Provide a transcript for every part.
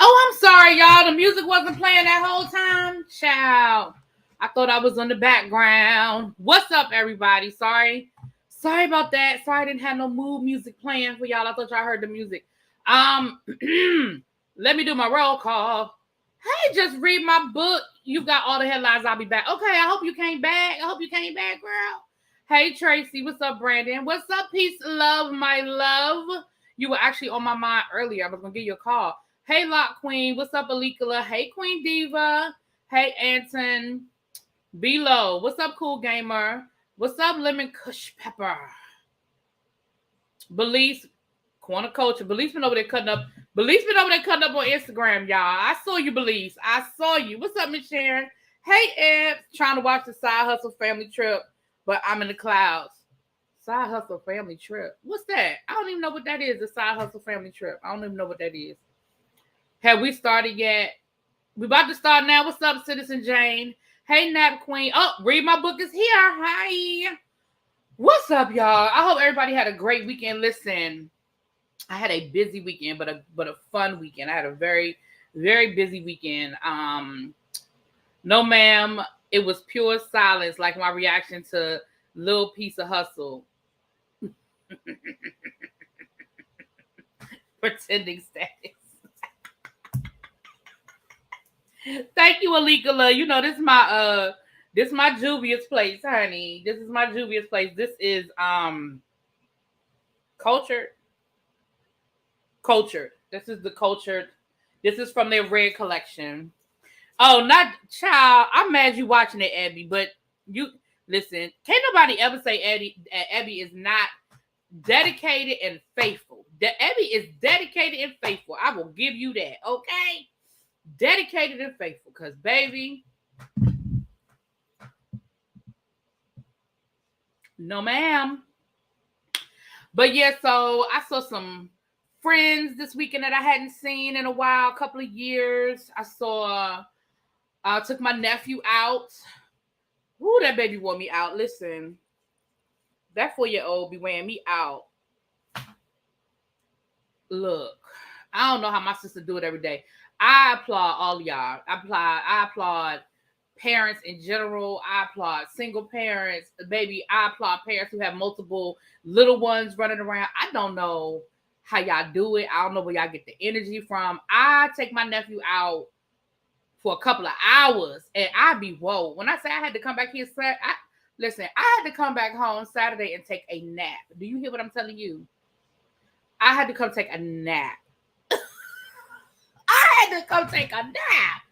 Oh, I'm sorry, y'all. The music wasn't playing that whole time. Child. I thought I was on the background. What's up, everybody? Sorry about that. Sorry I didn't have no mood music playing for y'all. I thought y'all heard the music. Let me do my roll call. Hey, just read my book. You got all the headlines. I'll be back. Okay, I hope you came back. Girl. Hey, Tracy. What's up, Brandon? What's up, peace, love, my love? You were actually on my mind earlier. I was going to give you a call. Hey, Lock Queen. What's up, Alikala? Hey, Queen Diva. Hey, Anton. Below. What's up, Cool Gamer? What's up, Lemon Kush Pepper? Belize, Corner Culture. Belize been over there cutting up. Belize been over there cutting up on Instagram, y'all. I saw you, Belize. I saw you. What's up, Miss Sharon? Hey, Ed. Trying to watch the Side Hustle family trip, but I'm in the clouds. Side Hustle family trip. What's that? I don't even know what that is, the Side Hustle family trip. I don't even know what that is. Have we started yet? We about to start now. What's up, Citizen Jane? Hey, Nap Queen. Oh, Read My Book is here. Hi. What's up, y'all? I hope everybody had a great weekend. Listen, I had a busy weekend, but a fun weekend. I had a very, very busy weekend. No, ma'am. It was pure silence, like my reaction to Little Piece of Hustle. Pretending status. Thank you, Alikala. You know, this is my Juvia's place, honey. This is my Juvia's place. This is cultured. This is the cultured. This is from their Red collection. Oh, not child. I'm mad you watching it, Abby, but you listen, can't nobody ever say Abby is not dedicated and faithful. Abby is dedicated and faithful. I will give you that, okay? Dedicated and faithful, because baby, no ma'am. But yeah, so I saw some friends this weekend that I hadn't seen in a while, a couple of years. I took my nephew out. Ooh, that baby wore me out. Listen, that 4-year-old be wearing me out. Look, I don't know how my sister do it every day. I applaud all y'all. I applaud parents in general. I applaud single parents. Baby, I applaud parents who have multiple little ones running around. I don't know how y'all do it. I don't know where y'all get the energy from. I take my nephew out for a couple of hours, and I be whoa. When I say I had to come back here, listen, I had to come back home Saturday and take a nap. Do you hear what I'm telling you? I had to come take a nap. I had to come take a nap.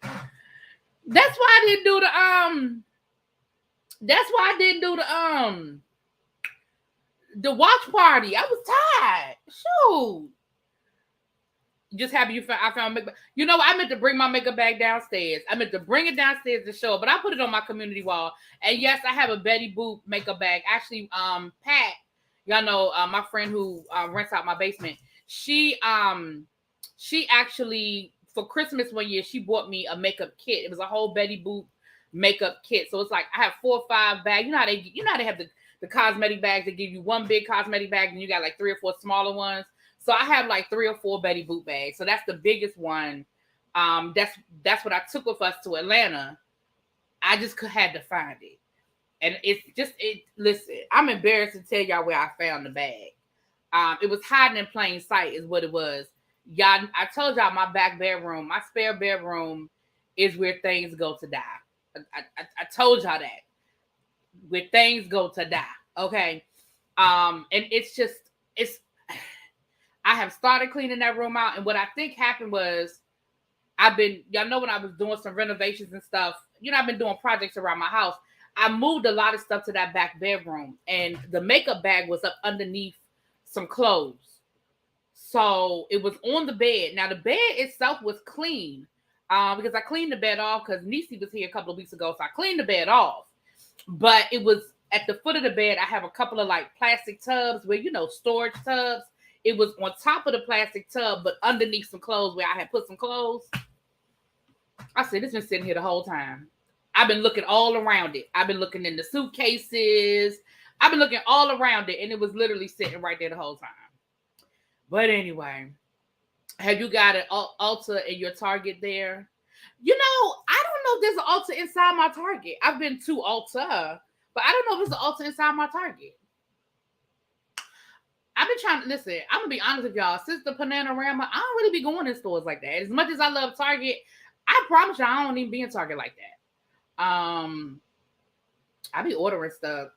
That's why I didn't do the watch party. I was tired. Shoot. Just happy I found makeup. You know, I meant to bring my makeup bag downstairs. I meant to bring it downstairs to show it, but I put it on my community wall. And yes, I have a Betty Boop makeup bag. Actually, Pat, y'all know my friend who rents out my basement. She actually, for Christmas one year, she bought me a makeup kit. It was a whole Betty Boop makeup kit. So it's like I have 4 or 5 bags. You know how they have the cosmetic bags. They give you one big cosmetic bag, and you got like 3 or 4 smaller ones. So I have like 3 or 4 Betty Boop bags. So that's the biggest one. That's what I took with us to Atlanta. I just had to find it. And listen, I'm embarrassed to tell y'all where I found the bag. It was hiding in plain sight is what it was. Y'all, I told y'all my back bedroom, my spare bedroom is where things go to die. I told y'all that. Where things go to die. Okay. And I have started cleaning that room out. And what I think happened was y'all know when I was doing some renovations and stuff, I've been doing projects around my house. I moved a lot of stuff to that back bedroom, and the makeup bag was up underneath some clothes. So it was on the bed. Now the bed itself was clean because I cleaned the bed off because Niecy was here a couple of weeks ago. So I cleaned the bed off, but it was at the foot of the bed. I have a couple of like plastic tubs where, storage tubs. It was on top of the plastic tub, but underneath some clothes where I had put some clothes. I said, it's been sitting here the whole time. I've been looking all around it. I've been looking in the suitcases. I've been looking all around it, and it was literally sitting right there the whole time. But anyway, Have you got an Ulta in your Target there? You know, I don't know if there's an Ulta inside my Target. I've been to Ulta, but I don't know if there's an Ulta inside my Target. I've been trying to listen. I'm gonna be honest with y'all. Since the Panorama, I don't really be going in stores like that. As much as I love Target, I promise you, I don't even be in Target like that. I be ordering stuff.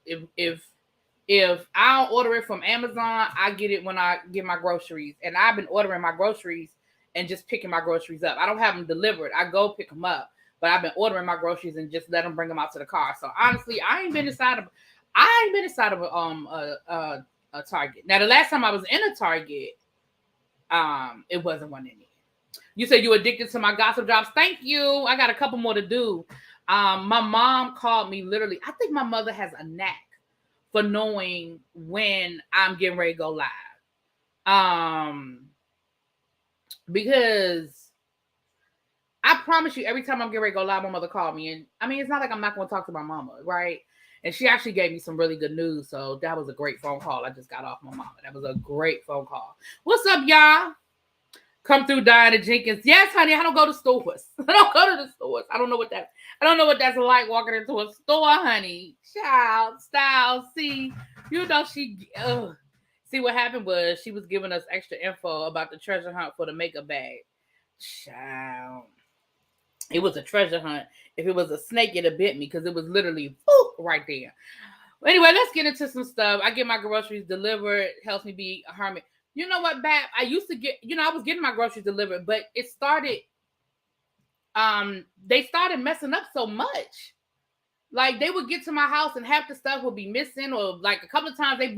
If I don't order it from Amazon, I get it when I get my groceries. And I've been ordering my groceries and just picking my groceries up. I don't have them delivered. I go pick them up, but I've been ordering my groceries and just let them bring them out to the car. So honestly, I ain't been inside of a Target. Now, the last time I was in a Target, it wasn't one in there. You said you addicted to my gossip drops. Thank you. I got a couple more to do. My mom called me literally. I think my mother has a knack for knowing when I'm getting ready to go live. Because I promise you, every time I'm getting ready to go live, my mother called me. And I mean, it's not like I'm not going to talk to my mama, right? And she actually gave me some really good news. So that was a great phone call. I just got off my mama. That was a great phone call. What's up, y'all? Come through, Diana Jenkins. Yes, honey, I don't go to stores. I don't go to the stores. I don't know what that's like walking into a store, honey. Child, style, see, you know she. See, what happened was she was giving us extra info about the treasure hunt for the makeup bag. Child. It was a treasure hunt. If it was a snake, it'd have bit me because it was literally right there. Well, anyway, let's get into some stuff. I get my groceries delivered. Helps me be a hermit. You know what, Bab? I used to get, I was getting my groceries delivered, but it started, they started messing up so much. Like, they would get to my house and half the stuff would be missing, or like a couple of times they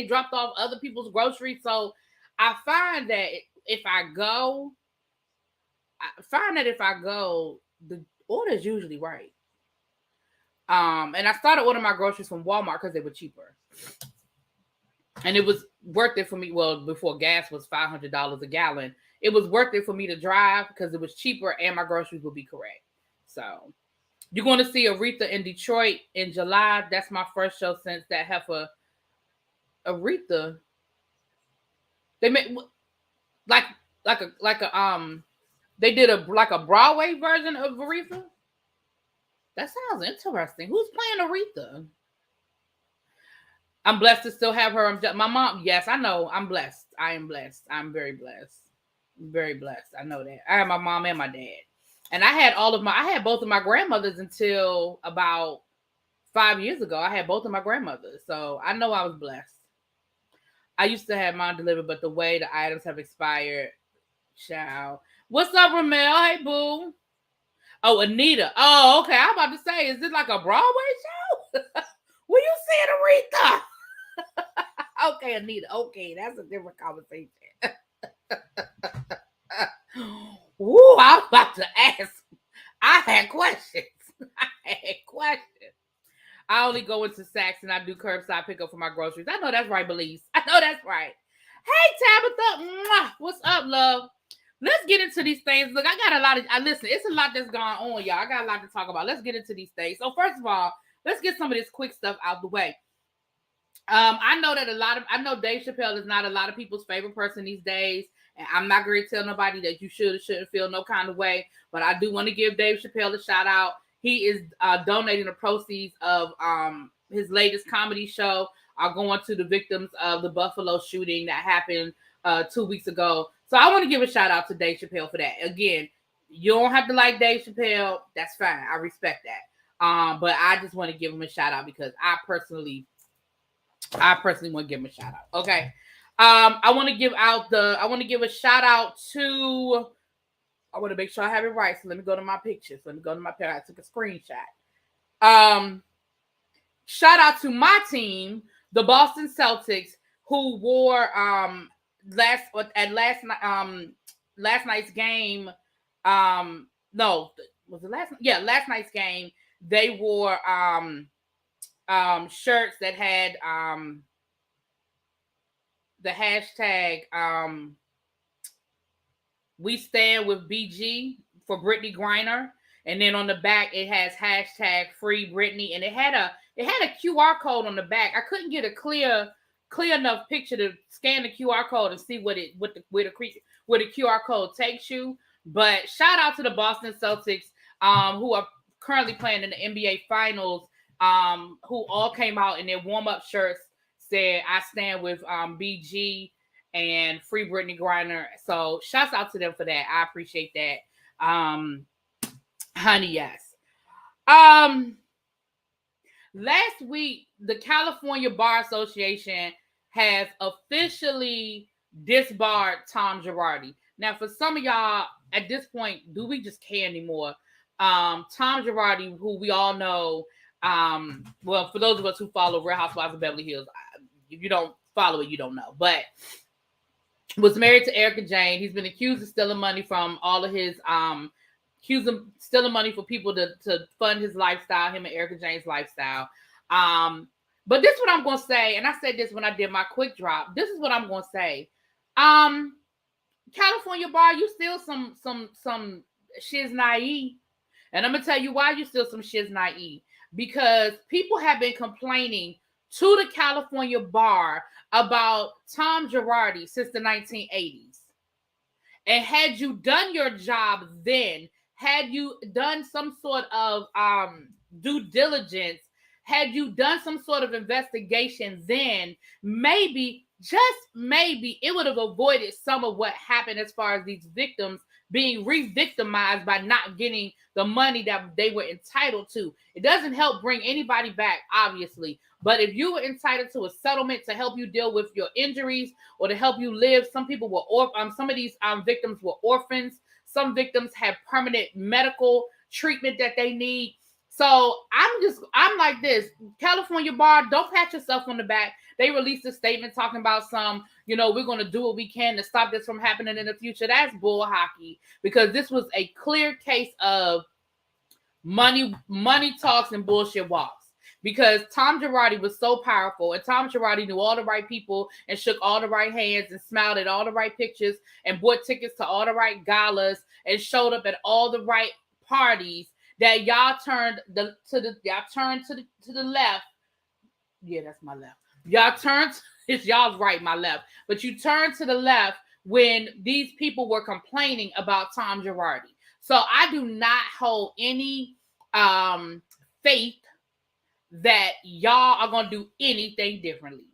dropped off other people's groceries. So I find that if I go, the order is usually right. And I started ordering my groceries from Walmart because they were cheaper. And it was worth it for me. Well, before gas was $500 a gallon, it was worth it for me to drive because it was cheaper and my groceries would be correct. So you're going to see Aretha in Detroit in July. That's my first show since that heifer. Aretha. They made they did a Broadway version of Aretha. That sounds interesting. Who's playing Aretha? I'm blessed to still have her. My mom, yes, I know. I'm blessed. I am blessed. I'm very blessed. Very blessed. I know that. I have my mom and my dad. And I had both of my grandmothers until about 5 years ago. I had both of my grandmothers. So I know I was blessed. I used to have mine delivered, but the way the items have expired, child. What's up, Ramel? Hey, boo. Oh, Anita. Oh, okay. I'm about to say, is this like a Broadway show? Were you seeing Aretha? Okay, Anita. Okay, that's a different conversation. Woo, I was about to ask. I had questions. I only go into Saks and I do curbside pickup for my groceries. I know that's right, Belize. I know that's right. Hey, Tabitha. What's up, love? Let's get into these things. Look, I got a lot of, listen, it's a lot that's going on, y'all. I got a lot to talk about. Let's get into these things. So first of all, let's get some of this quick stuff out the way. I know Dave Chappelle is not a lot of people's favorite person these days. And I'm not going to tell nobody that you should or shouldn't feel no kind of way. But I do want to give Dave Chappelle a shout out. He is donating the proceeds of his latest comedy show are going to the victims of the Buffalo shooting that happened 2 weeks ago. So I want to give a shout out to Dave Chappelle for that. Again, you don't have to like Dave Chappelle. That's fine. I respect that. But I just want to give him a shout out because I personally want to give him a shout out. Okay. I want to give a shout out to, I want to make sure I have it right. So let me go to my pictures. I took a screenshot. Shout out to my team, the Boston Celtics, who wore last night's game. Last night's game, they wore shirts that had the hashtag We Stand With BG for Brittany Griner, and then on the back it has hashtag Free Britney, and it had a QR code on the back. I couldn't get a clear clear enough picture to scan the QR code and see where the QR code takes you. But shout out to the Boston Celtics, who are currently playing in the NBA Finals, who all came out in their warm-up shirts, said, "I stand with BG and Free Brittany Griner." So shouts out to them for that. I appreciate that. Honey, yes. Last week, the California Bar Association has officially disbarred Tom Girardi. Now, for some of y'all, at this point, do we just care anymore? Tom Girardi, who we all know, well, for those of us who follow Real Housewives of Beverly Hills, if you don't follow it, you don't know, but was married to Erica Jane. He's been accused of stealing money from all of his, accused of stealing money for people to fund his lifestyle, him and Erica Jane's lifestyle. But this is what I'm going to say, and I said this when I did my quick drop. This is what I'm going to say. California Bar, you still some shiz naive. And I'm going to tell you why you still some shiz naive. Because people have been complaining to the California Bar about Tom Girardi since the 1980s. And had you done your job then, had you done some sort of due diligence, had you done some sort of investigation then, maybe, just maybe, it would have avoided some of what happened as far as these victims being re-victimized by not getting the money that they were entitled to. It doesn't help bring anybody back, obviously. But if you were entitled to a settlement to help you deal with your injuries or to help you live, some people were, some of these victims were orphans. Some victims have permanent medical treatment that they need. So I'm like this. California Bar, don't pat yourself on the back. They released a statement talking about we're going to do what we can to stop this from happening in the future. That's bull hockey, because this was a clear case of money talks and bullshit walks. Because Tom Girardi was so powerful, and Tom Girardi knew all the right people and shook all the right hands and smiled at all the right pictures and bought tickets to all the right galas and showed up at all the right parties, that y'all turned to the left. Yeah, that's my left. Y'all turned, it's y'all's right, my left. But you turned to the left when these people were complaining about Tom Girardi. So I do not hold any faith that y'all are going to do anything differently.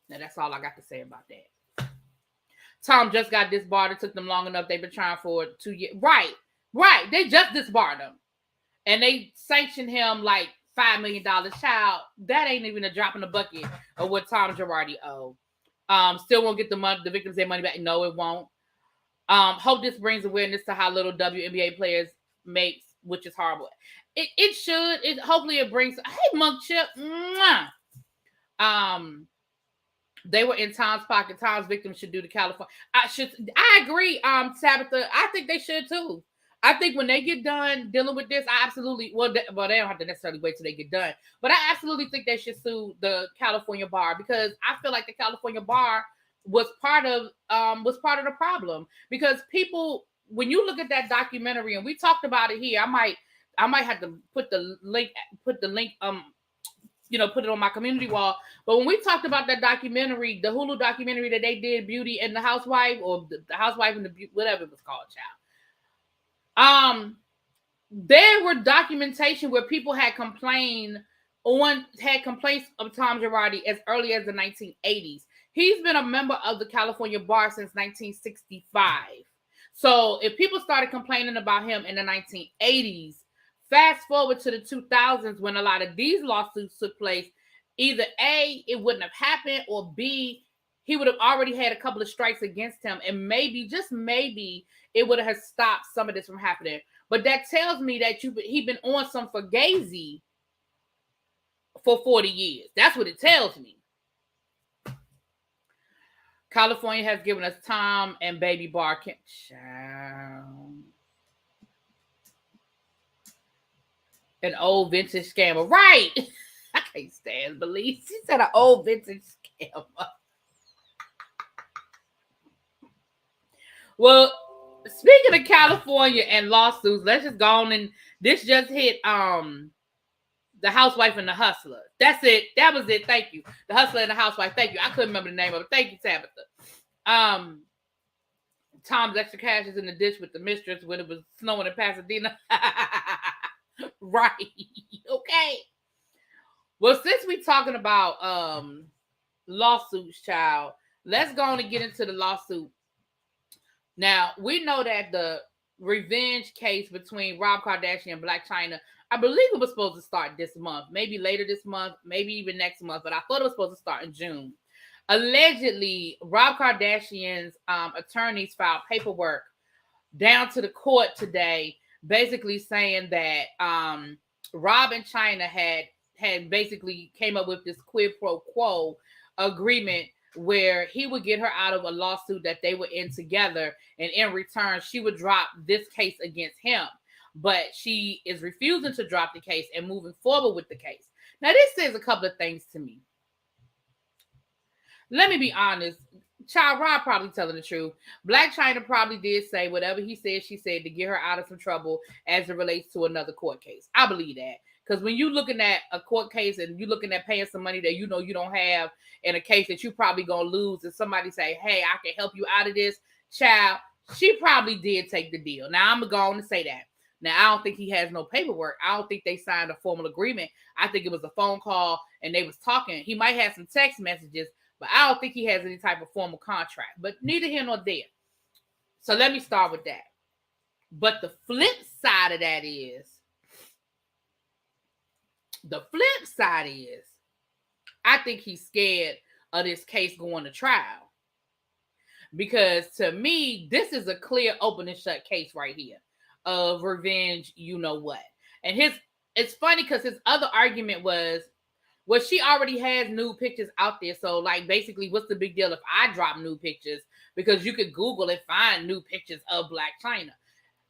Now, that's all I got to say about that. Tom just got disbarred. It took them long enough. They've been trying for 2 years. Right. They just disbarred him. And they sanctioned him like $5 million. Child, that ain't even a drop in the bucket of what Tom Girardi owed. Still won't get the victims their money back. No, it won't. Hope this brings awareness to how little WNBA players make, which is horrible. It should. Hopefully it brings. Hey, Monk Chip. Mwah. They were in Tom's pocket. Tom's victims should do the California. I agree, Tabitha. I think they should too. I think when they get done dealing with this, I absolutely, they don't have to necessarily wait till they get done, but I absolutely think they should sue the California Bar, because I feel like the California Bar was part of the problem, because people, when you look at that documentary, and we talked about it here, I might have to put the link, put it on my community wall. But when we talked about that documentary, the Hulu documentary that they did, Beauty and the Housewife, or the Housewife and the whatever it was called, child. There were documentation where people had complaints of Tom Girardi as early as the 1980s. He's been a member of the California Bar since 1965. So if people started complaining about him in the 1980s, fast forward to the 2000s when a lot of these lawsuits took place, either A, it wouldn't have happened, or B, he would have already had a couple of strikes against him, and maybe, just maybe, it would have stopped some of this from happening. But that tells me that he's been on some fugazi for 40 years. That's what it tells me. California has given us Tom and Baby Bar. An old vintage scammer. Right. I can't stand Belize. She said an old vintage scammer. Well, speaking of California and lawsuits, let's just go on, and this just hit The Housewife and the Hustler. That's it. That was it. Thank you. The Hustler and the Housewife. Thank you. I couldn't remember the name of it. Thank you, Tabitha. Tom's extra cash is in the dish with the mistress when it was snowing in Pasadena. Right. Okay. Well, since we're talking about lawsuits, child, let's go on and get into the lawsuit. Now, we know that the revenge case between Rob Kardashian and Blac Chyna, I believe it was supposed to start this month, maybe later this month, maybe even next month, but I thought it was supposed to start in June. Allegedly, Rob Kardashian's attorneys filed paperwork down to the court today, basically saying that Rob and Chyna had basically came up with this quid pro quo agreement where he would get her out of a lawsuit that they were in together, and in return, she would drop this case against him. But she is refusing to drop the case and moving forward with the case. Now, this says a couple of things to me. Let me be honest. Child, Rob probably telling the truth. Blac Chyna probably did say whatever he said, she said to get her out of some trouble as it relates to another court case. I believe that. Because when you're looking at a court case and you're looking at paying some money that you know you don't have in a case that you probably going to lose, and somebody say, hey, I can help you out of this, child, she probably did take the deal. Now, I'm going to go on and say that. Now, I don't think he has no paperwork. I don't think they signed a formal agreement. I think it was a phone call and they was talking. He might have some text messages, but I don't think he has any type of formal contract. But neither here nor there. So let me start with that. But the flip side of that is, I think he's scared of this case going to trial. Because to me, this is a clear open and shut case right here of revenge, you know what. And it's funny because his other argument was, well, she already has nude pictures out there. So, like, basically, what's the big deal if I drop nude pictures? Because you could Google and find nude pictures of Blac Chyna.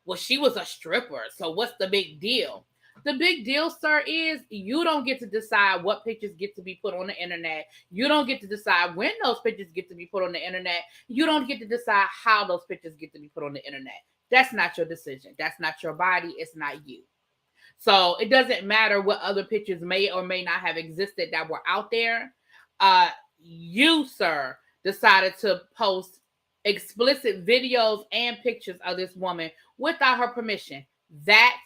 Well, she was a stripper. So what's the big deal? The big deal, sir, is you don't get to decide what pictures get to be put on the internet. You don't get to decide when those pictures get to be put on the internet. You don't get to decide how those pictures get to be put on the internet. That's not your decision. That's not your body. It's not you. So it doesn't matter what other pictures may or may not have existed that were out there. You, sir, decided to post explicit videos and pictures of this woman without her permission. That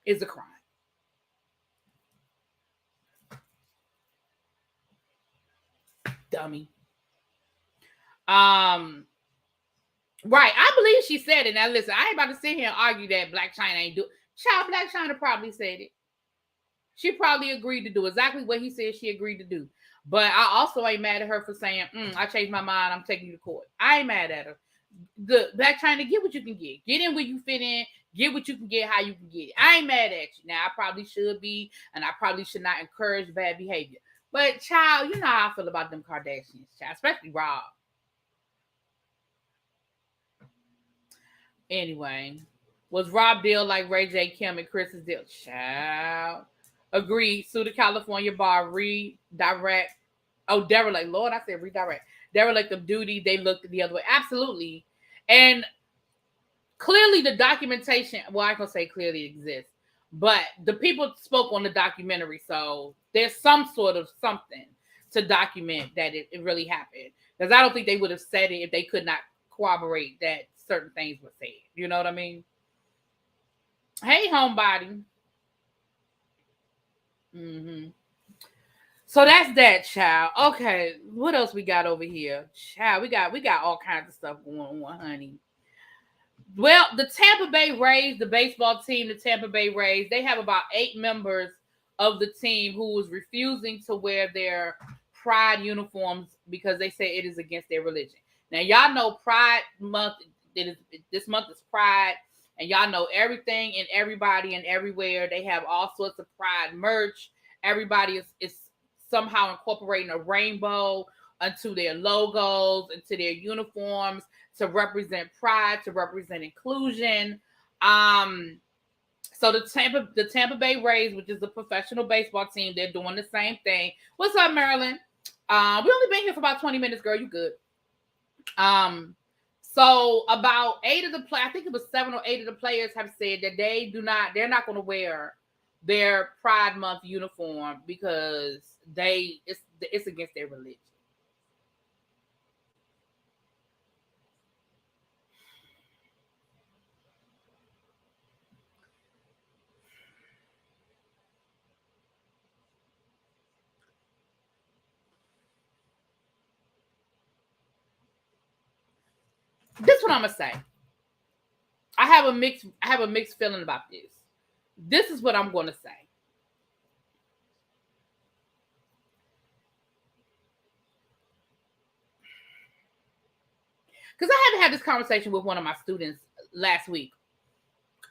is a crime. Dummy. Right. I believe she said it. Now listen, I ain't about to sit here and argue that Blac Chyna ain't do. Child, Blac Chyna probably said it. She probably agreed to do exactly what he said she agreed to do. But I also ain't mad at her for saying, I changed my mind. I'm taking you to court. I ain't mad at her. The Blac Chyna, get what you can get. Get in where you fit in. Get what you can get, how you can get it. I ain't mad at you. Now, I probably should be, and I probably should not encourage bad behavior. But, child, you know how I feel about them Kardashians, child, especially Rob. Anyway, was Rob deal like Ray J, Kim, and Chris's deal? Child. Agreed. Sue the California bar, redirect. Oh, derelict. Lord, I said redirect. Derelict of duty. They looked the other way. Absolutely. And clearly the documentation, well, I can say clearly exists, but the people spoke on the documentary. So there's some sort of something to document that it really happened. Because I don't think they would have said it if they could not corroborate that certain things were said. You know what I mean? Hey, homebody. So that's that, child. Okay, what else we got over here? Child, we got all kinds of stuff going on, honey. Well, the Tampa Bay Rays, the baseball team, the Tampa Bay Rays, they have about 8 members of the team who was refusing to wear their Pride uniforms because they say it is against their religion. Now, y'all know Pride Month, this month is Pride, and y'all know everything and everybody and everywhere. They have all sorts of Pride merch. Everybody is somehow incorporating a rainbow into their logos, into their uniforms, to represent pride, to represent inclusion. So the Tampa Bay Rays, which is a professional baseball team, they're doing the same thing. What's up, Marilyn? We only been here for about 20 minutes, girl. You good? So about 8 of the players, I think it was 7 or 8 of the players have said that they're not going to wear their Pride Month uniform because it's against their religion. This is what I'm gonna say. I have a mixed feeling about this. This is what I'm gonna say. Because I had this conversation with one of my students last week.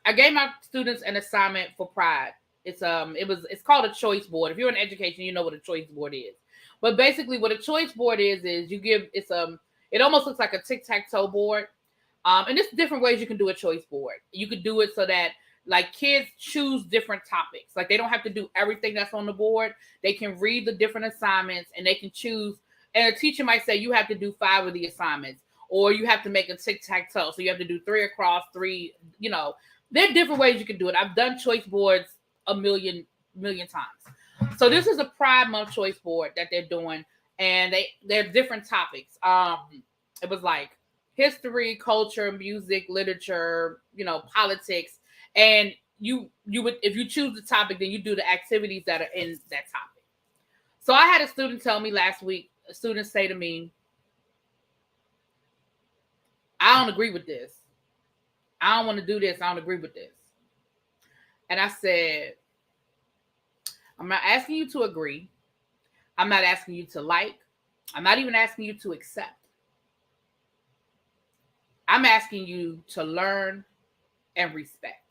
I gave my students an assignment for Pride. It's called a choice board. If you're in education, you know what a choice board is. But basically, what a choice board is you give it almost looks like a tic-tac-toe board. And there's different ways you can do a choice board. You could do it so that like kids choose different topics. Like they don't have to do everything that's on the board. They can read the different assignments and they can choose. And a teacher might say you have to do 5 of the assignments, or you have to make a tic-tac-toe. So you have to do 3 across, 3, there are different ways you can do it. I've done choice boards a million times. So this is a Pride Month choice board that they're doing, and they're different topics. It was like history, culture, music, literature, politics, and you would, if you choose the topic, then you do the activities that are in that topic. So I had a student tell me last week. A student say to me, "I don't agree with this. I don't want to do this. I don't agree with this." And I said, "I'm not asking you to agree. I'm not asking you to like. I'm not even asking you to accept. I'm asking you to learn and respect."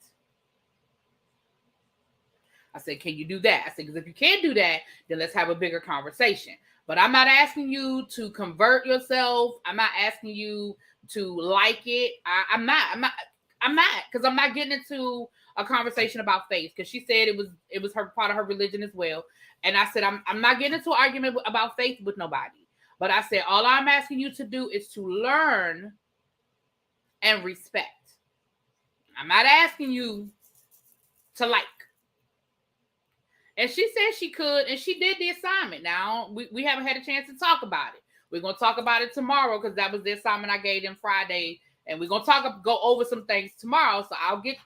I said, "Can you do that?" I said, "Because if you can't do that, then let's have a bigger conversation. But I'm not asking you to convert yourself. I'm not asking you to like it. I'm not, because I'm not getting into a conversation about faith." Because she said it was her part of her religion as well. And I said, I'm not getting into an argument about faith with nobody. But I said, all I'm asking you to do is to learn and respect. I'm not asking you to like." And she said she could, and she did the assignment. Now, we haven't had a chance to talk about it. We're going to talk about it tomorrow because that was the assignment I gave them Friday. And we're going to go over some things tomorrow. So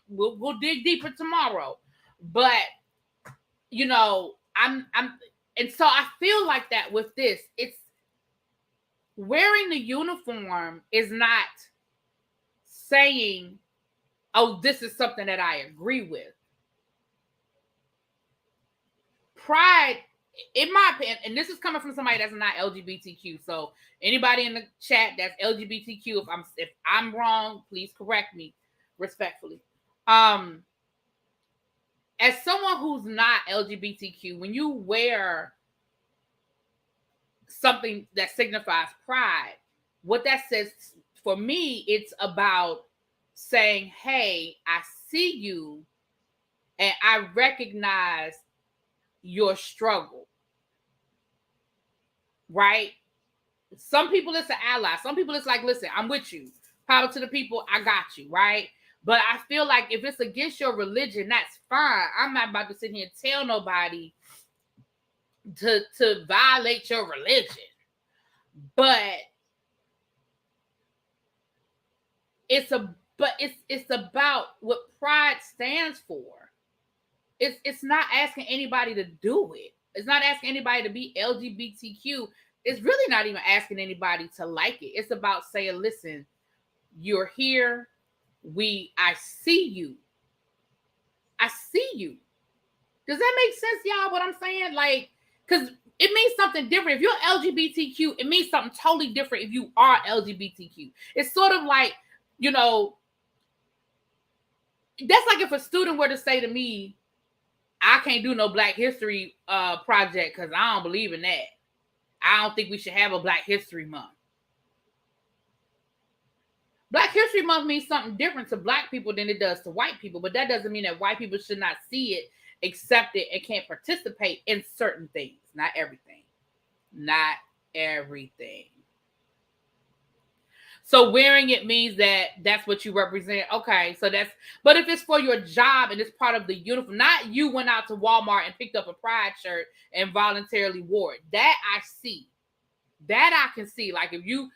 we'll dig deeper tomorrow. But, and so I feel like that with this. It's wearing the uniform is not saying, oh, this is something that I agree with. Pride, in my opinion, and this is coming from somebody that's not LGBTQ. So anybody in the chat that's LGBTQ, if I'm wrong, please correct me respectfully. As someone who's not LGBTQ, when you wear something that signifies pride, what that says for me, it's about saying, hey, I see you and I recognize your struggle, right? Some people it's an ally. Some people it's like, listen, I'm with you. Power to the people, I got you, right? But I feel like if it's against your religion, that's fine. I'm not about to sit here and tell nobody to violate your religion. But it's about what pride stands for. It's not asking anybody to do it. It's not asking anybody to be LGBTQ. It's really not even asking anybody to like it. It's about saying, listen, you're here. I see you. I see you. Does that make sense, y'all, what I'm saying? Like, because it means something different. If you're LGBTQ, it means something totally different if you are LGBTQ. It's sort of like, that's like if a student were to say to me, I can't do no Black History project because I don't believe in that. I don't think we should have a Black History Month. Black History Month means something different to Black people than it does to white people, but that doesn't mean that white people should not see it, accept it, and can't participate in certain things. Not everything. Not everything. So wearing it means that that's what you represent. Okay, so that's, but if it's for your job and it's part of the uniform, not you went out to Walmart and picked up a Pride shirt and voluntarily wore it. That I see. That I can see. Like if you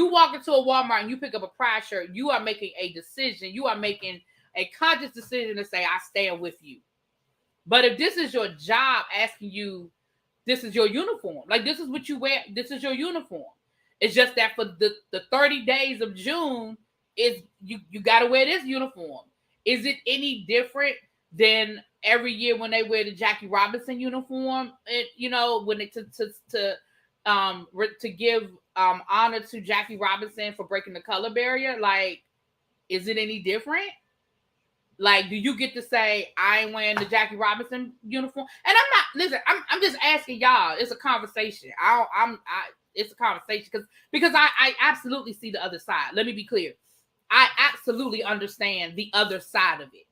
walk into a Walmart and you pick up a Pride shirt, you are making a decision. You are making a conscious decision to say, I stand with you. But if this is your job asking you, this is your uniform. Like this is what you wear. This is your uniform. It's just that for the 30 days of June, is you got to wear this uniform. Is it any different than every year when they wear the Jackie Robinson uniform? When it to give honor to Jackie Robinson for breaking the color barrier. Like, is it any different? Like, do you get to say I ain't wearing the Jackie Robinson uniform? And I'm just asking y'all. It's a conversation. It's a conversation because I absolutely see the other side. Let me be clear. I absolutely understand the other side of it.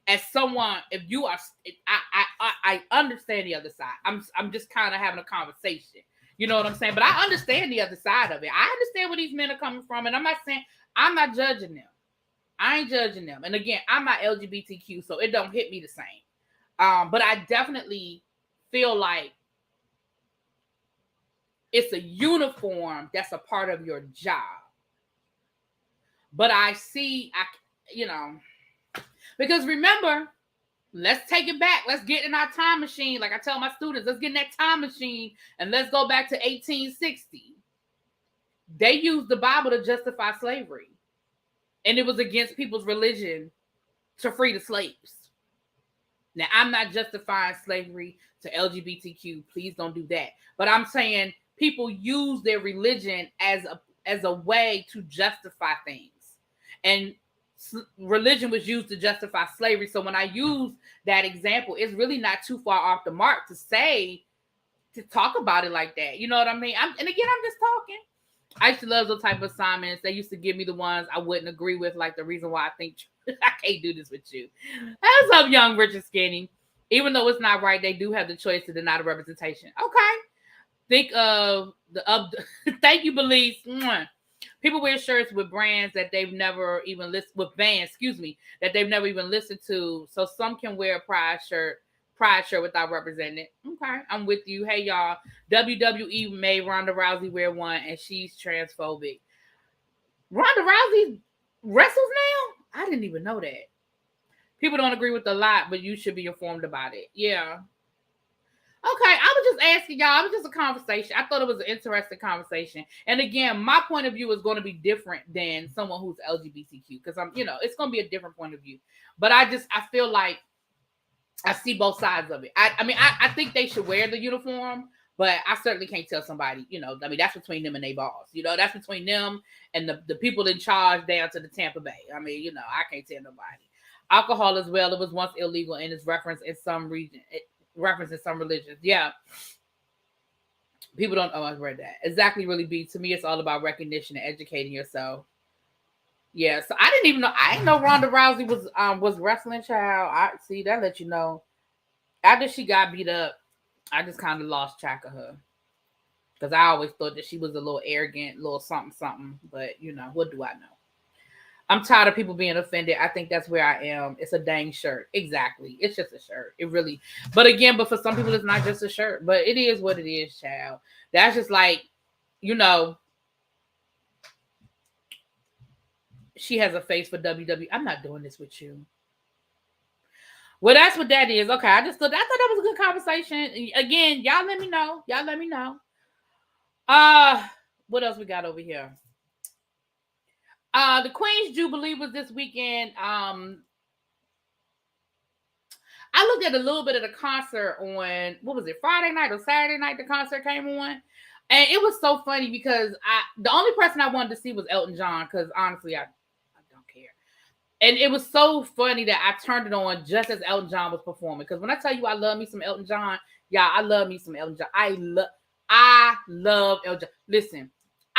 As someone, I understand the other side. I'm just kind of having a conversation. You know what I'm saying? But I understand the other side of it. I understand where these men are coming from, and I'm not judging them. I ain't judging them. And again, I'm not LGBTQ, so it don't hit me the same. But I definitely feel like it's a uniform that's a part of your job. But because remember, let's take it back. Let's get in our time machine. Like I tell my students, let's get in that time machine and let's go back to 1860. They used the Bible to justify slavery. And it was against people's religion to free the slaves. Now, I'm not justifying slavery to LGBTQ. Please don't do that. But I'm saying people use their religion as a way to justify things. And religion was used to justify slavery. So when I use that example, it's really not too far off the mark to talk about it like that. You know what I mean? I'm just talking. I used to love those type of assignments. They used to give me the ones I wouldn't agree with, like the reason why I think I can't do this with you. What's up, young, rich, and skinny? Even though it's not right, they do have the choice to deny the representation. Okay. Think of thank you, Belize. People wear shirts with brands that they've never even listened with bands, that they've never even listened to. So some can wear a pride shirt without representing it. Okay, I'm with you. Hey, y'all. WWE made Ronda Rousey wear one, and she's transphobic. Ronda Rousey wrestles now? I didn't even know that. People don't agree with a lot, but you should be informed about it. Yeah. Okay, I was just asking y'all. It was just a conversation. I thought it was an interesting conversation. And again, my point of view is going to be different than someone who's LGBTQ because it's going to be a different point of view. But I feel like I see both sides of it. I think they should wear the uniform, but I certainly can't tell somebody, that's between them and their boss. That's between them and the people in charge down to the Tampa Bay. I can't tell nobody. Alcohol as well. It was once illegal and is referenced in some region. Reference in some religions. Yeah. People don't know. I read that. Exactly, really be. To me, it's all about recognition and educating yourself. Yeah. So I didn't even know. I didn't know Ronda Rousey was wrestling, child. I see that let you know. After she got beat up, I just kind of lost track of her. Because I always thought that she was a little arrogant, little something. But what do I know? I'm tired of people being offended. I think that's where I am. It's a dang shirt. Exactly. It's just a shirt. It really. But for some people, it's not just a shirt. But it is what it is, child. That's just like, she has a face for WWE. I'm not doing this with you. Well, that's what that is. Okay, I thought that was a good conversation. Again, y'all let me know. What else we got over here? The Queen's Jubilee was this weekend. I looked at a little bit of the concert on, what was it, Friday night or Saturday night the concert came on. And it was so funny because the only person I wanted to see was Elton John because honestly, I don't care. And it was so funny that I turned it on just as Elton John was performing. Because when I tell you I love me some Elton John, I love me some Elton John. I love Elton John. Listen.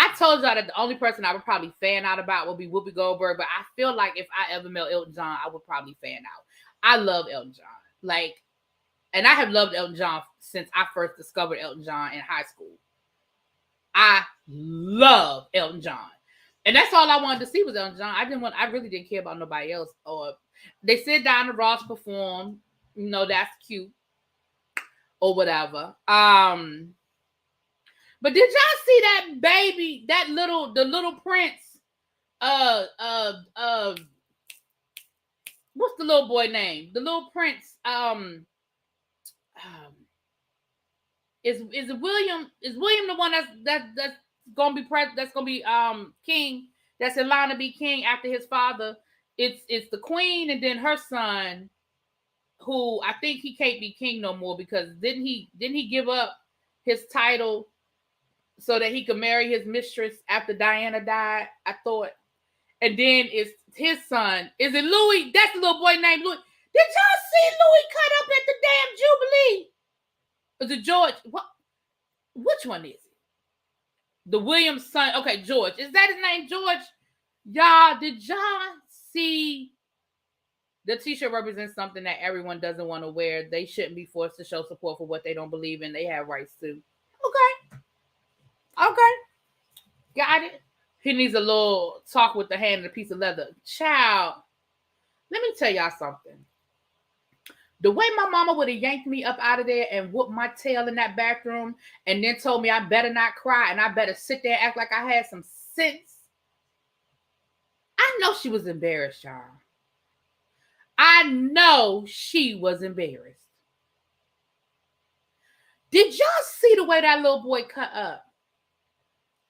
I told y'all that the only person I would probably fan out about would be Whoopi Goldberg, but I feel like if I ever met Elton John, I would probably fan out. I love Elton John. And I have loved Elton John since I first discovered Elton John in high school. I love Elton John. And that's all I wanted to see was Elton John. I really didn't care about nobody else. Or they said Diana Ross performed. You know, that's cute. Or whatever. But did y'all see that baby, the little prince? What's the little boy name? The little prince. Is William the one that's gonna be that's gonna be king? That's in line to be king after his father. It's the queen and then her son, who I think he can't be king no more because didn't he give up his title so that he could marry his mistress after Diana died? I thought. And then it's his son. Is it Louis? That's the little boy named Louis. Did y'all see Louis cut up at the damn Jubilee? Is it George? What? Which one is it? The Williams son. Okay, George. Is that his name, George? Y'all, did y'all see the t-shirt represents something that everyone doesn't want to wear? They shouldn't be forced to show support for what they don't believe in. They have rights to. Okay. Got it. He needs a little talk with the hand and a piece of leather. Child, let me tell y'all something. The way my mama would have yanked me up out of there and whooped my tail in that bathroom and then told me I better not cry and I better sit there and act like I had some sense. I know she was embarrassed, y'all. I know she was embarrassed. Did y'all see the way that little boy cut up?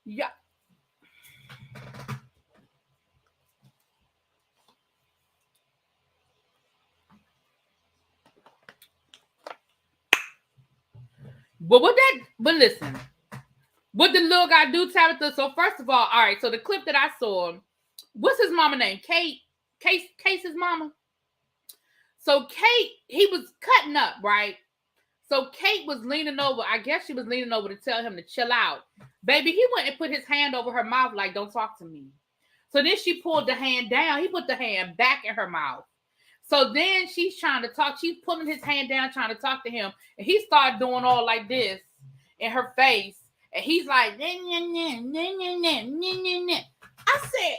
Yeah. But listen, what the little guy do, Tabitha? So first of all right, so the clip that I saw, what's his mama name? Case's mama. So Kate, he was cutting up, right? So Kate was leaning over. I guess she was leaning over to tell him to chill out. Baby, he went and put his hand over her mouth like, don't talk to me. So then she pulled the hand down. He put the hand back in her mouth. So then she's trying to talk. She's pulling his hand down, trying to talk to him. And he started doing all like this in her face. And he's like, nah, nah, nah, nah, nah, nah, nah. I said,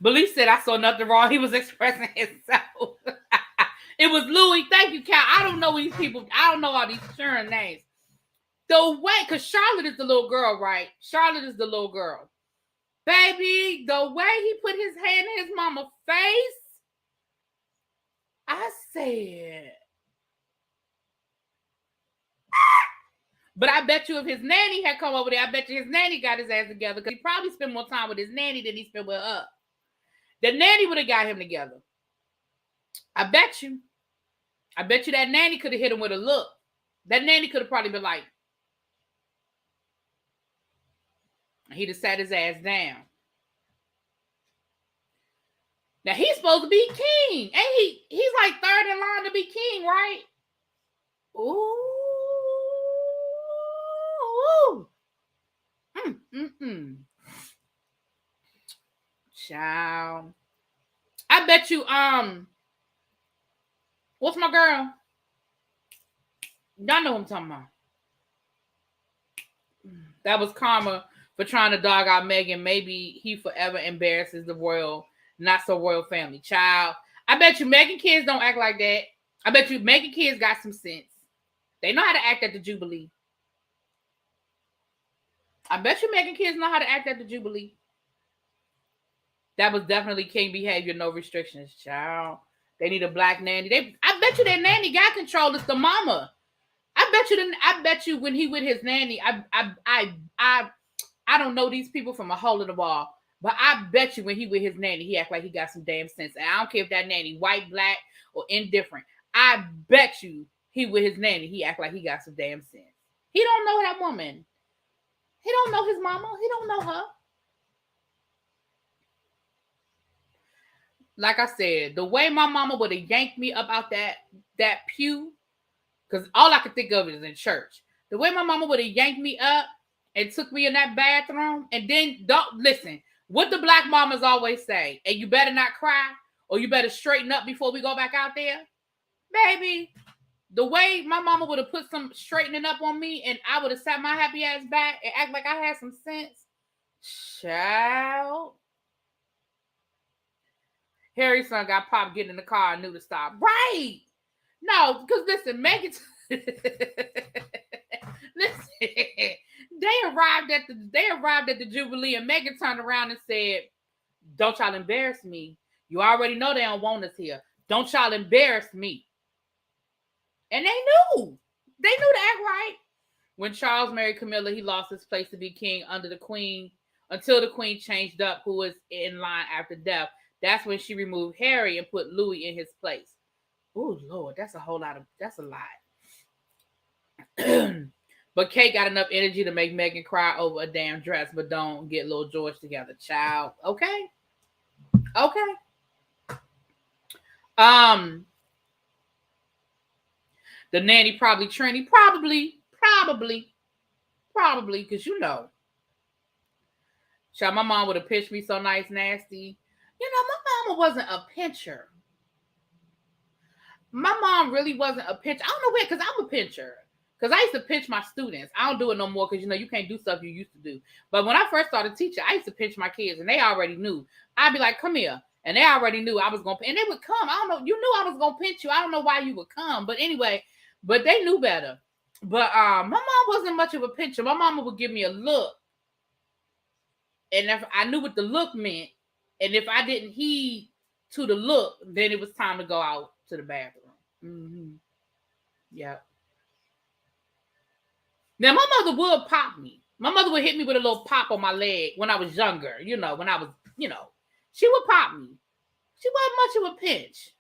Belief said I saw nothing wrong. He was expressing himself. It was Louis. Thank you, Cal. I don't know these people. I don't know all these Sharon names. The way, because Charlotte is the little girl, right? Charlotte is the little girl. Baby, the way he put his hand in his mama's face, I said, but I bet you if his nanny had come over there, I bet you his nanny got his ass together because he probably spent more time with his nanny than he spent with her. The nanny would have got him together. I bet you that nanny could have hit him with a look. That nanny could have probably been like, he'd have sat his ass down. Now he's supposed to be king. Ain't he's like third in line to be king, right? Ooh. Child. I bet you, what's my girl? Y'all know what I'm talking about. That was karma for trying to dog out Meghan. Maybe he forever embarrasses the royal, not so royal family. Child, I bet you Meghan kids don't act like that. I bet you Meghan kids got some sense. They know how to act at the Jubilee. I bet you Meghan kids know how to act at the Jubilee. That was definitely king behavior, no restrictions, child. They need a black nanny. I bet you that nanny got control. It's the mama. I bet you when he with his nanny, I don't know these people from a hole in the wall, but I bet you when he with his nanny, he act like he got some damn sense. And I don't care if that nanny white, black, or indifferent. I bet you he with his nanny, he act like he got some damn sense. He don't know that woman. He don't know his mama. He don't know her. Like I said, the way my mama would have yanked me up out that pew, because all I could think of is in church. The way my mama would have yanked me up and took me in that bathroom, and then don't listen. What the black mamas always say, and you better not cry, or you better straighten up before we go back out there. Baby, the way my mama would have put some straightening up on me and I would have sat my happy ass back and act like I had some sense. Child. Harry's son got popped getting in the car and knew to stop. Right. No, because listen, Megan. Listen, they arrived at the Jubilee and Megan turned around and said, "Don't y'all embarrass me. You already know they don't want us here. Don't y'all embarrass me." And they knew to act right. When Charles married Camilla, he lost his place to be king under the queen until the queen changed up who was in line after death. That's when she removed Harry and put Louis in his place. Oh, Lord, that's a lot. But Kate got enough energy to make Megan cry over a damn dress, but don't get little George together, child. Okay. The nanny probably Trini, probably, because child, my mom would have pinched me so nice, nasty. My mama wasn't a pincher. My mom really wasn't a pincher. I don't know where, because I'm a pincher. Because I used to pinch my students. I don't do it no more because, you can't do stuff you used to do. But when I first started teaching, I used to pinch my kids, and they already knew. I'd be like, come here. And they already knew I was going to, and they would come. I don't know. You knew I was going to pinch you. I don't know why you would come. But anyway, they knew better. But my mom wasn't much of a pincher. My mama would give me a look. And if I knew what the look meant, and if I didn't heed to the look, then it was time to go out to the bathroom. Mm-hmm. Yeah. Now, my mother would pop me. My mother would hit me with a little pop on my leg when I was younger. When I was, she would pop me. She wasn't much of a pinch.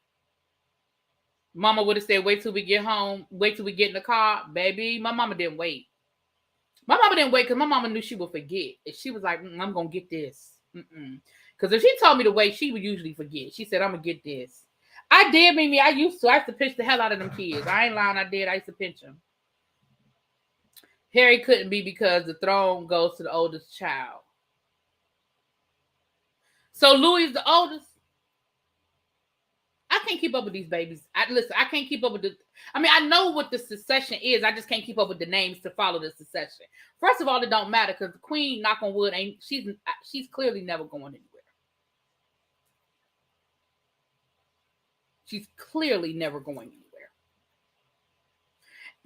Mama would have said, wait till we get home. Wait till we get in the car. Baby, my mama didn't wait. My mama didn't wait because my mama knew she would forget. And she was like, I'm going to get this. Because if she told me to wait, she would usually forget. She said, I'm going to get this. I did, Mimi. I used to pinch the hell out of them kids. I ain't lying. I did. I used to pinch them. Harry couldn't be because the throne goes to the oldest child. So Louis is the oldest. I can't keep up with these babies. I can't keep up with I know what the succession is. I just can't keep up with the names to follow the succession. First of all, it don't matter because the queen, knock on wood, she's clearly never going anywhere. She's clearly never going anywhere.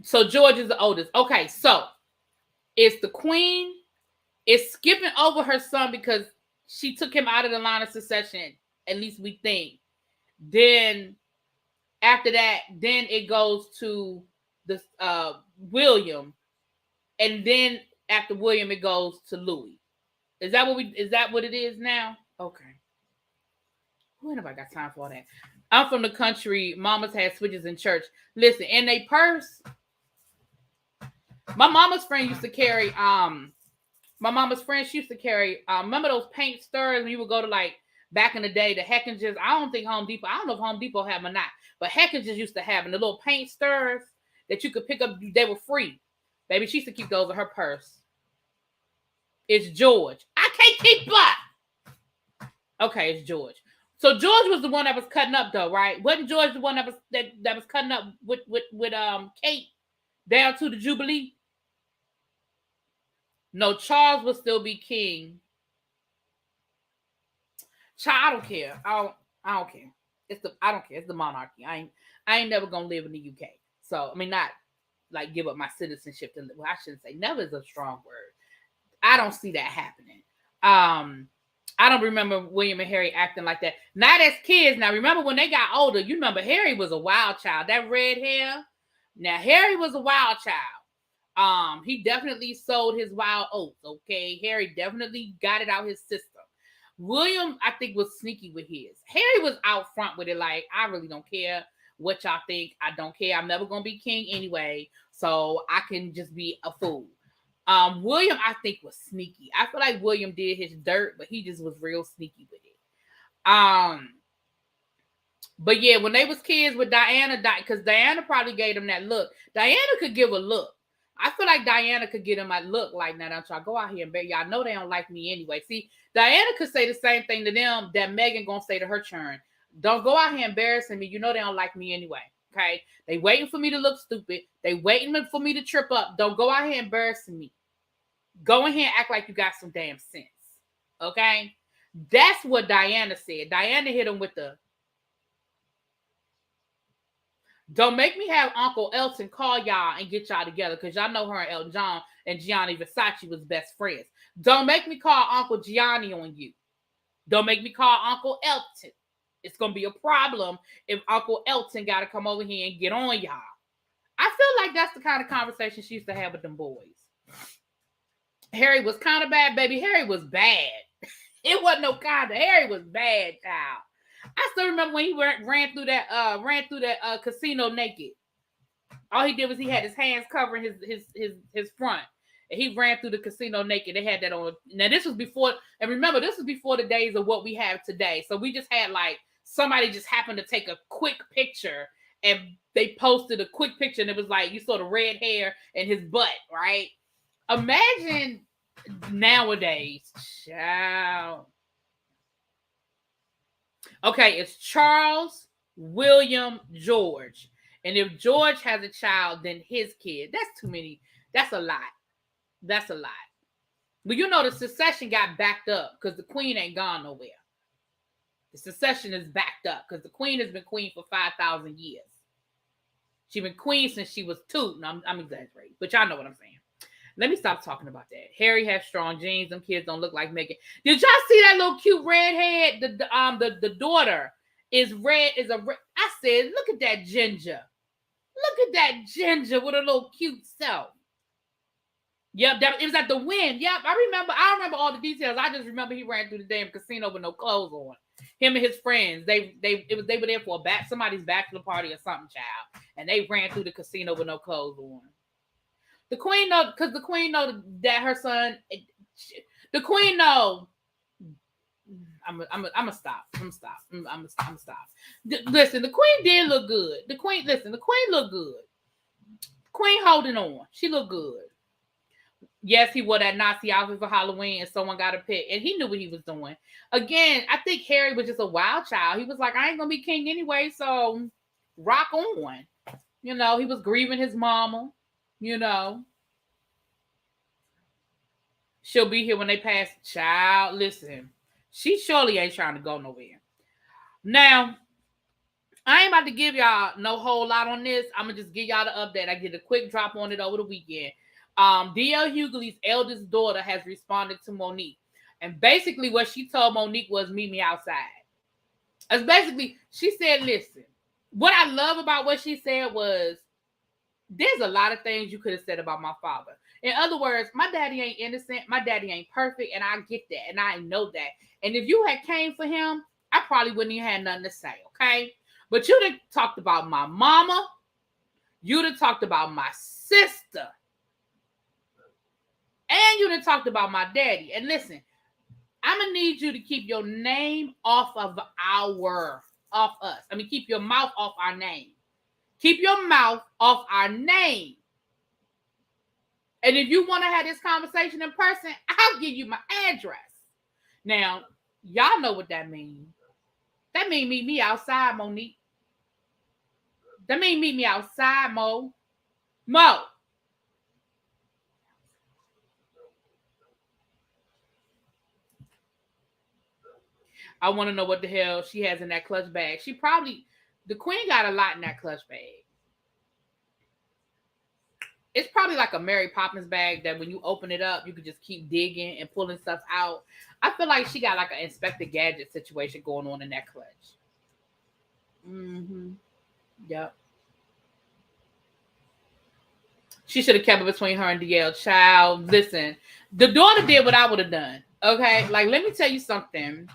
So George is the oldest. Okay, so it's the queen. It's skipping over her son because she took him out of the line of succession, at least we think. Then after that, then it goes to the William. And then after William, it goes to Louis. Is that what it is now? Okay. Who ain't nobody got time for all that? I'm from the country. Mamas had switches in church. Listen, in they purse. My mama's friend used to carry, she used to carry, remember those paint stirrers when you would go to back in the day, the Heckingers? I don't know if Home Depot had them or not, but Heckingers used to have them, the little paint stirrers that you could pick up. They were free. Baby, she used to keep those in her purse. It's George. I can't keep up. Okay, it's George. So George was the one that was cutting up though, right? Wasn't George the one that was cutting up with Kate down to the Jubilee? No, Charles will still be king. Child, I don't care. I don't care. I don't care. It's the monarchy. I ain't never gonna live in the UK. So not give up my citizenship. I shouldn't say never is a strong word. I don't see that happening. I don't remember William and Harry acting like that. Not as kids. Now remember when they got older. You remember Harry was a wild child. That red hair. Now Harry was a wild child. He definitely sold his wild oats. Okay, Harry definitely got it out his system. William, I think, was sneaky with his. Harry was out front with it, I really don't care what y'all think. I don't care. I'm never gonna be king anyway, so I can just be a fool. William, I think, was sneaky. I feel like William did his dirt, but he just was real sneaky with it. But yeah, when they was kids with Diana, because Diana probably gave them that look. Diana could give a look. I feel like Diana could get him a look like, now don't y'all go out here and bet y'all know they don't like me anyway. See, Diana could say the same thing to them that Megan gonna say to her churn. Don't go out here embarrassing me. You know they don't like me anyway. okay? They waiting for me to look stupid. They waiting for me to trip up. Don't go out here embarrassing me. Go in here and act like you got some damn sense, okay? That's what Diana said. Diana hit him with the, don't make me have Uncle Elton call y'all and get y'all together, because y'all know her and Elton John and Gianni Versace was best friends. Don't make me call Uncle Gianni on you. Don't make me call Uncle Elton. It's going to be a problem if Uncle Elton got to come over here and get on y'all. I feel like that's the kind of conversation she used to have with them boys. Harry was kind of bad, baby. Harry was bad. It wasn't no kind of. Harry was bad, child. I still remember when he ran through that casino naked. All he did was he had his hands covering his front. And he ran through the casino naked. They had that on. Now, this was before, and remember, this was before the days of what we have today. So we just had like, somebody just happened to take a quick picture and they posted a quick picture and it was like, you saw the red hair and his butt, right? Imagine nowadays, child. Okay, it's Charles, William, George. And if George has a child, then his kid. That's too many. That's a lot. That's a lot. But you know the succession got backed up because the queen ain't gone nowhere. The succession is backed up because the queen has been queen for 5,000 years. She's been queen since she was 2. No, I'm exaggerating, but y'all know what I'm saying. Let me stop talking about that. Harry has strong genes. Them kids don't look like Meghan. Did y'all see that little cute redhead? The daughter is red. I said, look at that ginger. Look at that ginger with a little cute self. Yep, it was at the Wynn. Yep, I don't remember all the details. I just remember he ran through the damn casino with no clothes on. Him and his friends. They were there for somebody's bachelor party or something, child. And they ran through the casino with no clothes on. The queen know, because the queen know that her son. The queen know. I'm gonna stop. I'm gonna stop. Listen, the queen did look good. The queen looked good. Queen holding on. She looked good. Yes, he wore that Nazi outfit for Halloween and someone got a pic. And he knew what he was doing. Again, I think Harry was just a wild child. He was like, I ain't going to be king anyway, so rock on. You know, he was grieving his mama. You know. She'll be here when they pass. Child, listen. She surely ain't trying to go nowhere. Now, I ain't about to give y'all no whole lot on this. I'm going to just give y'all the update. I did a quick drop on it over the weekend. D.L. Hughley's eldest daughter has responded to Monique. And basically what she told Monique was, meet me outside. As basically, she said, listen, what I love about what she said was, there's a lot of things you could have said about my father. In other words, my daddy ain't innocent. My daddy ain't perfect. And I get that. And I know that. And if you had came for him, I probably wouldn't even have nothing to say, okay? But you'd have talked about my mama. You'd have talked about my sister. And you done talked about my daddy. And listen, I'm going to need you to keep your name off us. I mean, keep your mouth off our name. Keep your mouth off our name. And if you want to have this conversation in person, I'll give you my address. Now, y'all know what that means. That means meet me outside, Monique. That means meet me outside, Mo. I want to know what the hell she has in that clutch bag. The queen got a lot in that clutch bag. It's probably like a Mary Poppins bag that when you open it up, you can just keep digging and pulling stuff out. I feel like she got like an Inspector Gadget situation going on in that clutch. Mm-hmm. Yep. She should have kept it between her and DL. Child, listen. The daughter did what I would have done. Okay? Like, let me tell you something.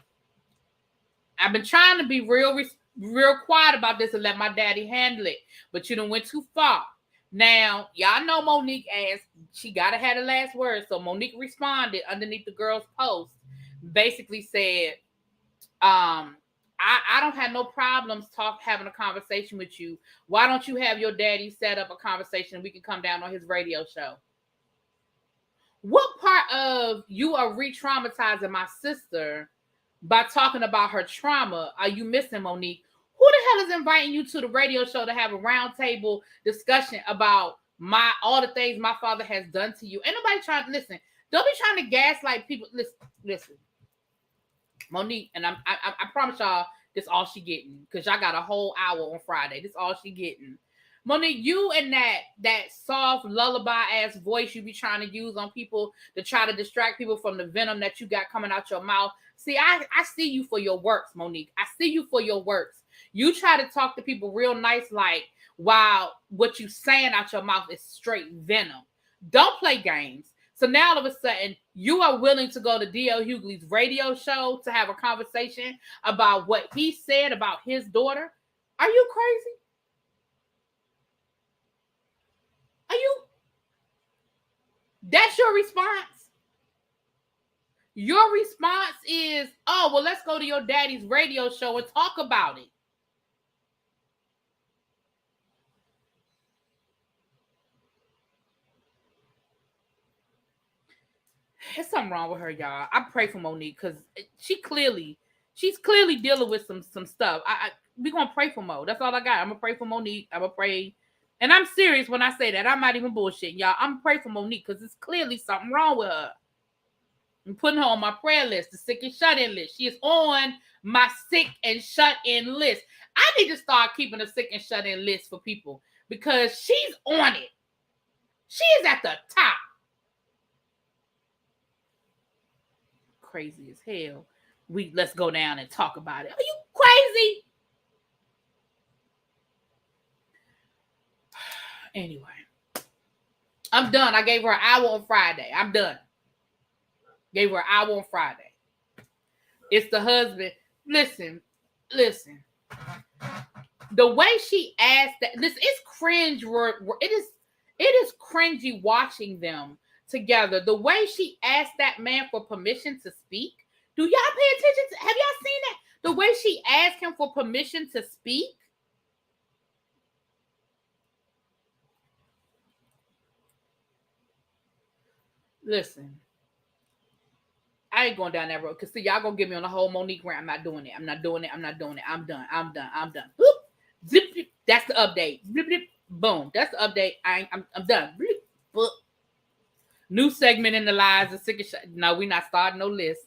I've been trying to be real quiet about this and let my daddy handle it. But you done went too far. Now, y'all know Monique asked, she got to have the last word. So Monique responded underneath the girl's post. Basically said, I don't have no problems having a conversation with you. Why don't you have your daddy set up a conversation and we can come down on his radio show? What part of you are re-traumatizing my sister by talking about her trauma are you missing, Monique? Who the hell is inviting you to the radio show to have a roundtable discussion about all the things my father has done to you? Ain't nobody trying to listen. Don't be trying to gaslight people. Listen. Monique, and I promise y'all, this all she getting, because y'all got a whole hour on Friday. This all she getting. Monique, you and that soft lullaby ass voice you be trying to use on people to try to distract people from the venom that you got coming out your mouth. See, I see you for your works, Monique. I see you for your works. You try to talk to people real nice, like, while what you saying out your mouth is straight venom. Don't play games. So now all of a sudden, you are willing to go to D.L. Hughley's radio show to have a conversation about what he said about his daughter. Are you crazy? That's your response? Your response is, oh, well, let's go to your daddy's radio show and talk about it. There's something wrong with her, y'all. I pray for Monique because she's clearly dealing with some stuff. We're going to pray for Mo. That's all I got. I'm going to pray for Monique. I'm going to pray. And I'm serious when I say that. I'm not even bullshitting, y'all. I'm praying for Monique because there's clearly something wrong with her. I'm putting her on my prayer list, the sick and shut-in list. She is on my sick and shut-in list. I need to start keeping a sick and shut-in list for people because she's on it. She is at the top. Crazy as hell. Let's go down and talk about it. Are you crazy? Anyway, I'm done. I gave her an hour on Friday. I'm done. Gave her an hour on Friday. It's the husband. Listen. The way she asked that, listen, it's cringe. It is cringy watching them together. The way she asked that man for permission to speak. Do y'all pay attention to? Have y'all seen that? The way she asked him for permission to speak. Listen, I ain't going down that road because see, y'all gonna get me on the whole Monique rant. I'm not doing it. I'm done. I'm Boop. Zip. That's the update. Blip, blip. Boom. That's the update. I'm done. Blip, boop. New segment in the lives of sick and shut. No, we not starting no list.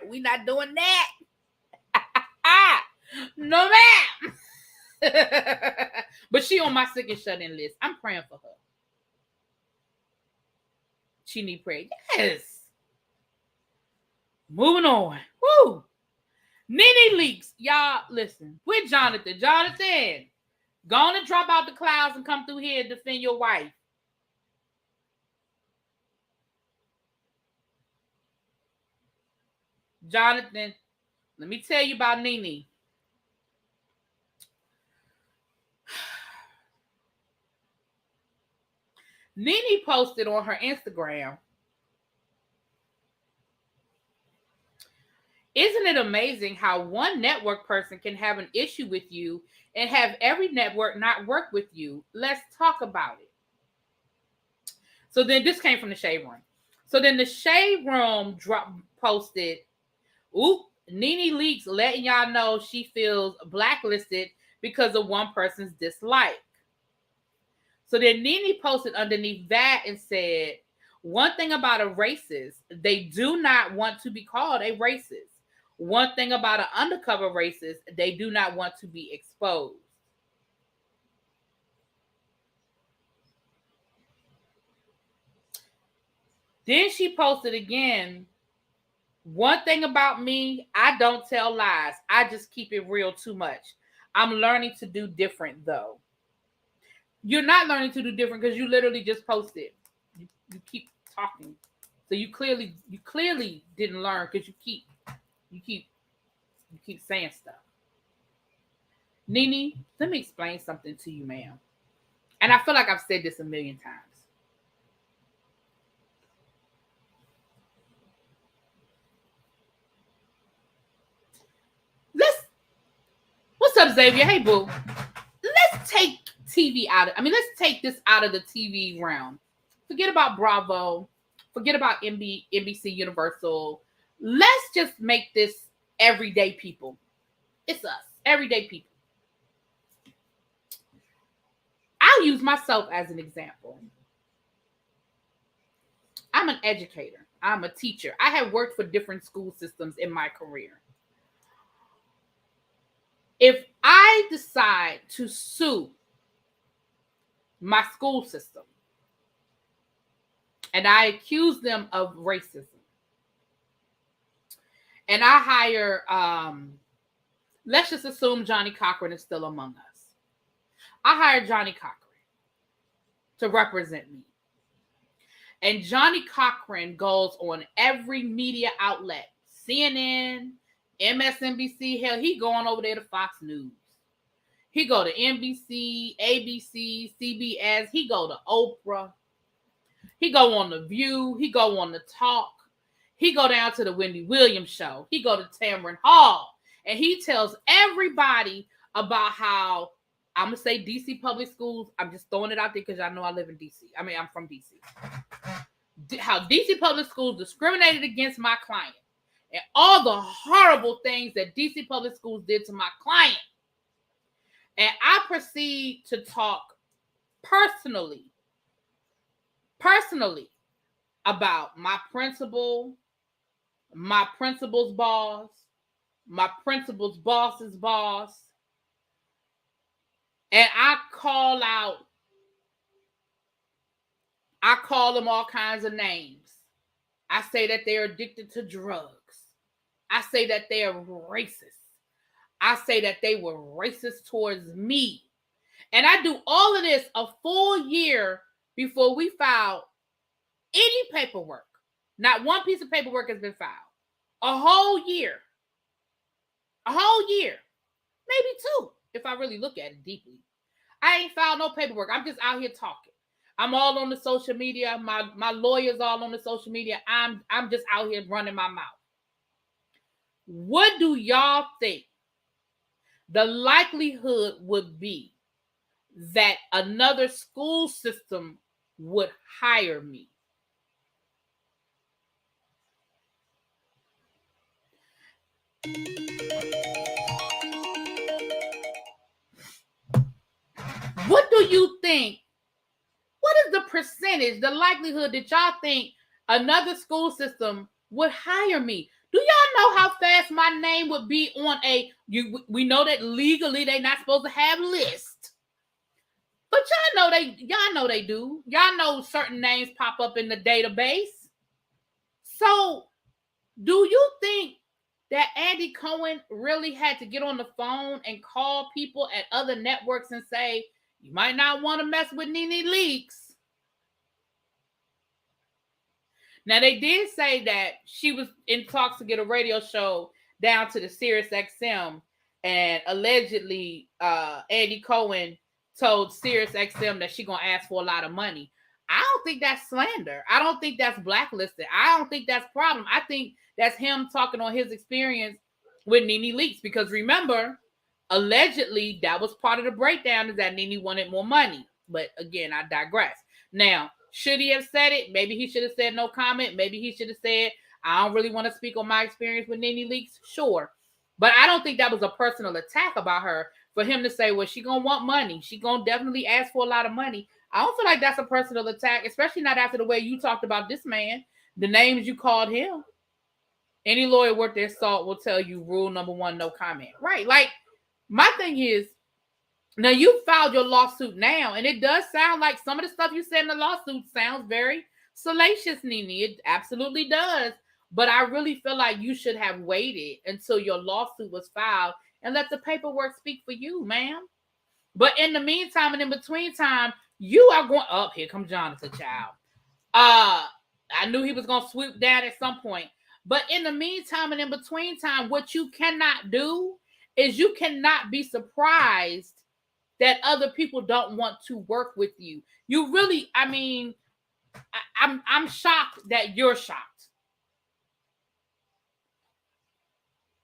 We not doing that. No, ma'am. But she on my sick and shut in list. I'm praying for her. She need prayer. Yes. Moving on. Woo. Nene Leakes. Y'all, listen. With Jonathan. Jonathan, go on and drop out the clouds and come through here and defend your wife. Jonathan, let me tell you about Nene. Nene posted on her Instagram, isn't it amazing how one network person can have an issue with you and have every network not work with you? Let's talk about it. So then this came from the Shade Room. So then the Shade Room posted, Nene Leakes letting y'all know she feels blacklisted because of one person's dislike. So then Nene posted underneath that and said, one thing about a racist, they do not want to be called a racist. One thing about an undercover racist, they do not want to be exposed. Then she posted again, one thing about me, I don't tell lies. I just keep it real too much. I'm learning to do different though. You're not learning to do different because you literally just posted. You keep talking. So you clearly didn't learn because you keep saying stuff. Nene, let me explain something to you, ma'am. And I feel like I've said this a million times. What's up, Xavier? Hey, boo. Let's take TV let's take this out of the TV realm. Forget about Bravo. Forget about NBC Universal. Let's just make this everyday people. It's us, everyday people. I'll use myself as an example. I'm an educator. I'm a teacher. I have worked for different school systems in my career. If I decide to sue my school system and I accuse them of racism, and I hire, let's just assume Johnny Cochran is still among us. I hired Johnny Cochran to represent me. And Johnny Cochran goes on every media outlet, CNN, MSNBC, hell, he going over there to Fox News. He go to NBC, ABC, CBS, he go to Oprah. He go on The View, he go on The Talk. He go down to the Wendy Williams show. He go to Tamron Hall. And he tells everybody about how, I'm going to say DC public schools. I'm just throwing it out there because I know I live in DC. I mean, I'm from DC. How DC public schools discriminated against my client. And all the horrible things that DC public schools did to my client. And I proceed to talk personally about my principal, my principal's boss, my principal's boss's boss. And I call them all kinds of names. I say that they're addicted to drugs. I say that they're racist. I say that they were racist towards me. And I do all of this a full year before we filed any paperwork. Not one piece of paperwork has been filed. A whole year. Maybe two, if I really look at it deeply. I ain't filed no paperwork. I'm just out here talking. I'm all on the social media. My lawyer's all on the social media. I'm just out here running my mouth. What do y'all think the likelihood would be that another school system would hire me? What do you think? What is the percentage, the likelihood that y'all think another school system would hire me? Do y'all know how fast my name would be on we know that legally they're not supposed to have lists. But y'all know they do. Y'all know certain names pop up in the database. So do you think that Andy Cohen really had to get on the phone and call people at other networks and say, you might not want to mess with Nene Leakes? Now, they did say that she was in talks to get a radio show down to the Sirius XM, and allegedly Andy Cohen told Sirius XM that she's going to ask for a lot of money. I don't think that's slander. I don't think that's blacklisted. I don't think that's a problem. I think that's him talking on his experience with Nene Leakes, because remember, allegedly that was part of the breakdown, is that Nene wanted more money. But again, I digress. Now, should he have said it? Maybe he should have said no comment. Maybe he should have said, I don't really want to speak on my experience with Nene Leakes. Sure. But I don't think that was a personal attack about her for him to say, well, she going to want money. She going to definitely ask for a lot of money. I don't feel like that's a personal attack, especially not after the way you talked about this man, the names you called him. Any lawyer worth their salt will tell you rule number 1, no comment. Right. Like, my thing is, now you filed your lawsuit now, and it does sound like some of the stuff you said in the lawsuit sounds very salacious, Nene. It absolutely does. But I really feel like you should have waited until your lawsuit was filed and let the paperwork speak for you, ma'am. But in the meantime and in between time, you are going up. Here comes Jonathan, child. I knew he was going to swoop down at some point. But in the meantime and in between time, what you cannot do is you cannot be surprised that other people don't want to work with you. You really, I mean, I'm shocked that you're shocked.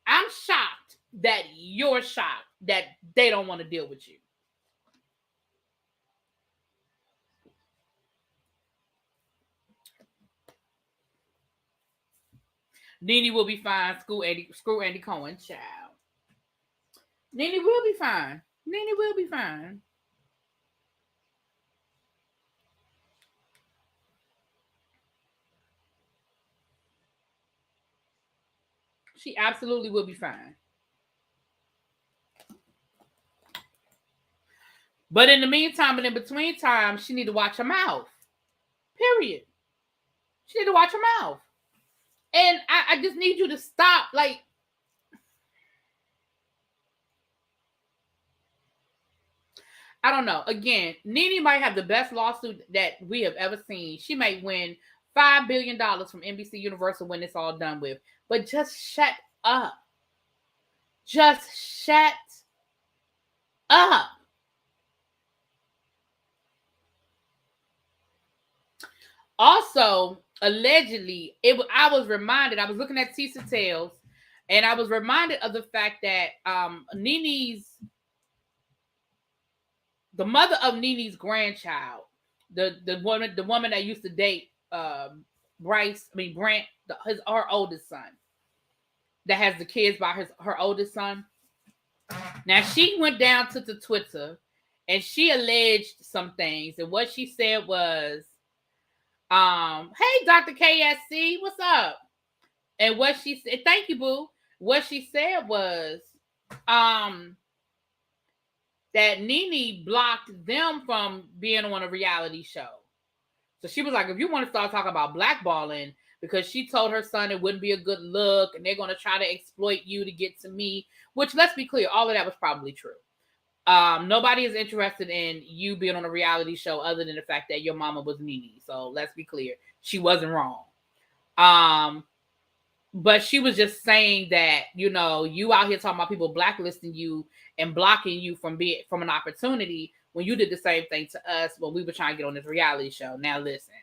I'm shocked that you're shocked that they don't want to deal with you. Nene will be fine. Screw Andy Cohen, child. Nene will be fine. Nene will be fine. She absolutely will be fine. But in the meantime and in between time, she need to watch her mouth. Period. She need to watch her mouth. And I just need you to stop. Like, I don't know. Again, Nene might have the best lawsuit that we have ever seen. She might win $5 billion from NBC Universal when it's all done with. But just shut up. Just shut up. Also, allegedly, I was reminded, I was looking at Tisa Tales, and I was reminded of the fact that the mother of Nene's grandchild, the woman that used to date Brant, her oldest son, that has the kids by her oldest son. Now she went down to the Twitter and she alleged some things, and what she said was, hey, Dr. KSC, what's up? And what she said, thank you, boo. What she said was, that Nene blocked them from being on a reality show. So she was like, if you want to start talking about blackballing, because she told her son it wouldn't be a good look and they're going to try to exploit you to get to me, which, let's be clear, all of that was probably true. Nobody is interested in you being on a reality show other than the fact that your mama was Nene. So let's be clear. She wasn't wrong. But she was just saying that, you out here talking about people blacklisting you and blocking you from an opportunity when you did the same thing to us when we were trying to get on this reality show. Now listen,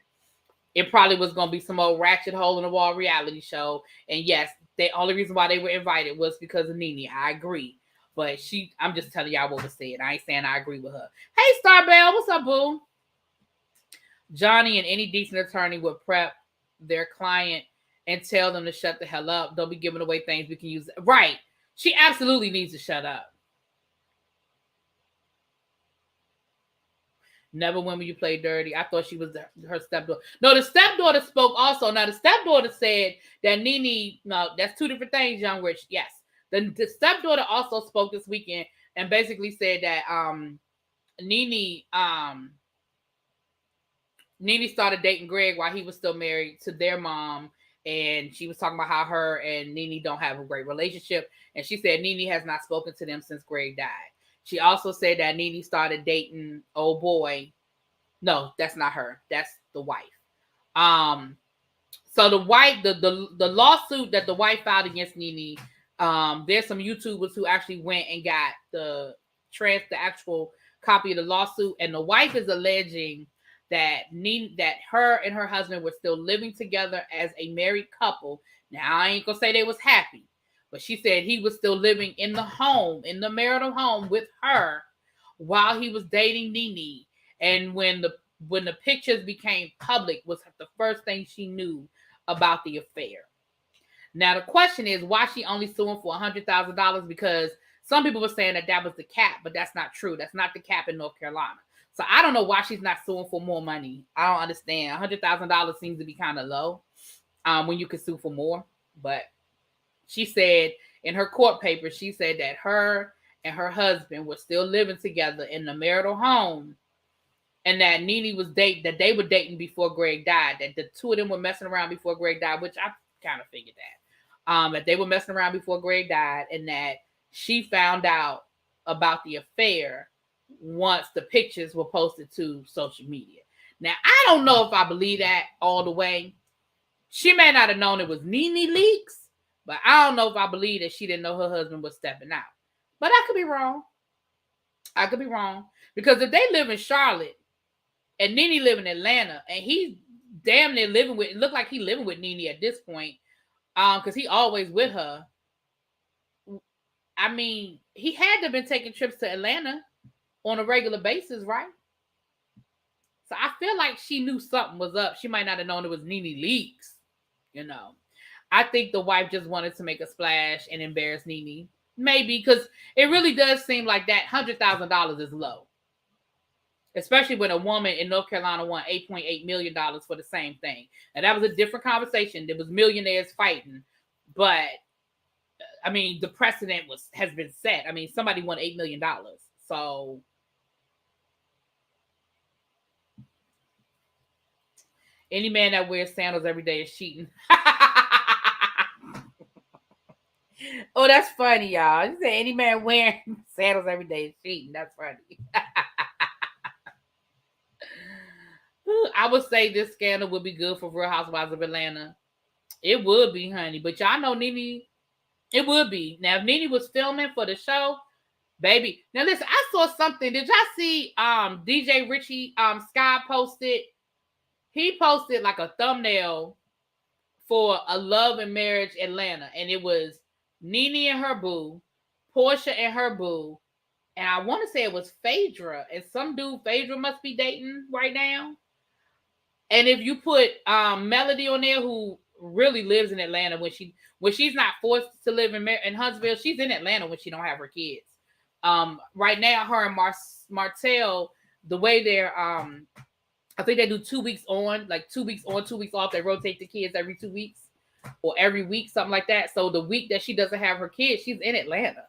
it probably was going to be some old ratchet hole in the wall reality show. And yes, the only reason why they were invited was because of Nene. I agree. But I'm just telling y'all what was said. I ain't saying I agree with her. Hey, Starbell, what's up, boo? Johnny and any decent attorney would prep their client and tell them to shut the hell up. Don't be giving away things we can use. Right. She absolutely needs to shut up. Never when you play dirty. I thought she was her stepdaughter. No, the stepdaughter spoke also. Now, the stepdaughter said that Nene, no, that's two different things, Young Rich. Yes. The stepdaughter also spoke this weekend and basically said that Nene started dating Greg while he was still married to their mom. And she was talking about how her and Nene don't have a great relationship. And she said Nene has not spoken to them since Greg died. She also said that Nene started dating old boy. No, that's not her. That's the wife. So the wife, the lawsuit that the wife filed against Nene, there's some YouTubers who actually went and got the actual copy of the lawsuit. And the wife is alleging that her and her husband were still living together as a married couple. Now, I ain't gonna say they was happy, but she said he was still living in the marital home with her while he was dating Nene. And when the pictures became public was the first thing she knew about the affair. Now, the question is why she only suing for $100,000, because some people were saying that was the cap, but that's not true. That's not the cap in North Carolina. So I don't know why she's not suing for more money. I don't understand. $100,000 seems to be kind of low when you can sue for more. But she said in her court papers, she said that her and her husband were still living together in the marital home, and that Nene that they were dating before Greg died. That the two of them were messing around before Greg died, which I kind of figured that. That they were messing around before Greg died, and that she found out about the affair once the pictures were posted to social media. Now, I don't know if I believe that all the way. She may not have known it was Nene Leakes, but I don't know if I believe that she didn't know her husband was stepping out. But I could be wrong. Because if they live in Charlotte and Nene live in Atlanta and he's damn near it looked like he living with Nene at this point, because he always with her. I mean, he had to have been taking trips to Atlanta on a regular basis, right? So I feel like she knew something was up. She might not have known it was Nene Leakes, I think the wife just wanted to make a splash and embarrass Nene. Maybe, because it really does seem like that $100,000 is low. Especially when a woman in North Carolina won $8.8 million for the same thing. And that was a different conversation. There was millionaires fighting. But I mean, the precedent has been set. I mean, somebody won $8 million. So any man that wears sandals every day is cheating. Oh, that's funny, y'all. You say any man wearing sandals every day is cheating. That's funny. I would say this scandal would be good for Real Housewives of Atlanta. It would be, honey. But y'all know Nene, it would be. Now, if Nene was filming for the show, baby. Now, listen, I saw something. Did y'all see DJ Richie Sky posted? He posted like a thumbnail for A Love and Marriage Atlanta. And it was Nene and her boo, Portia and her boo. And I want to say it was Phaedra. And some dude Phaedra must be dating right now. And if you put Melody on there, who really lives in Atlanta when she's not forced to live in Huntsville, she's in Atlanta when she don't have her kids. Right now, her and Martell, the way they're I think they do 2 weeks on, like 2 weeks on, 2 weeks off. They rotate the kids every 2 weeks or every week, something like that. So the week that she doesn't have her kids, she's in Atlanta.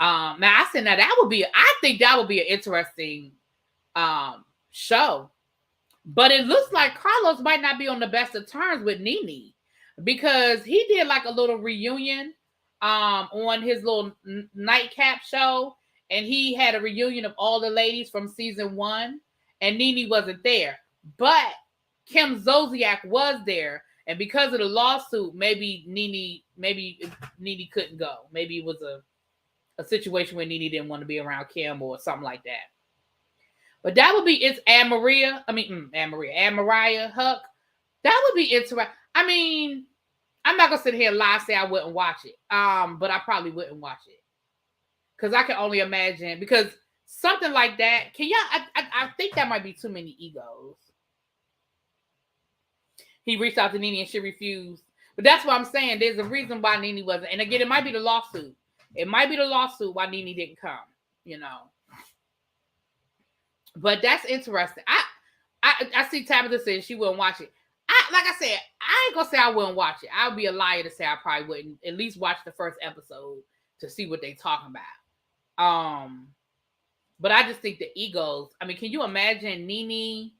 Now I said, now I think that would be an interesting show. But it looks like Carlos might not be on the best of terms with Nene, because he did like a little reunion on his little nightcap show, and he had a reunion of all the ladies from season 1, and Nene wasn't there. But Kim Zolciak was there, and because of the lawsuit, maybe Nene couldn't go. Maybe it was a situation where Nene didn't want to be around Kim or something like that. But that would be, it's Anne Mariah Huck. That would be interesting. I mean, I'm not gonna sit here and lie and say I wouldn't watch it. But I probably wouldn't watch it. Because I can only imagine, because something like that, I think that might be too many egos. He reached out to Nene and she refused. But that's what I'm saying. There's a reason why Nene wasn't. And again, it might be the lawsuit. It might be the lawsuit why Nene didn't come, you know. But that's interesting. I see Tabitha says she wouldn't watch it. Like I said, I ain't gonna say I wouldn't watch it. I would be a liar to say I probably wouldn't at least watch the first episode to see what they talking about. But I just think the egos. I mean, can you imagine Nene,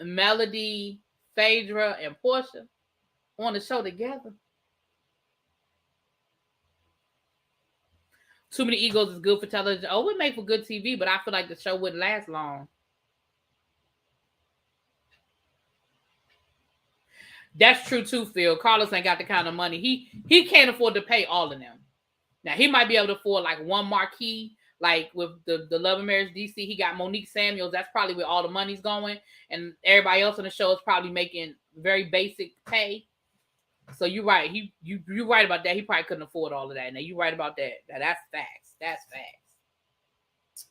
Melody, Phaedra, and Portia on the show together? Too many egos is good for television. Oh, it make for good TV, but I feel like the show wouldn't last long. That's true too, Phil. Carlos ain't got the kind of money. He can't afford to pay all of them. Now, he might be able to afford like one marquee, like with the Love and Marriage DC. He got Monique Samuels. That's probably where all the money's going. And everybody else on the show is probably making very basic pay. So you're right. You're right about that. He probably couldn't afford all of that. Now, you're right about that. Now, that's facts. That's facts.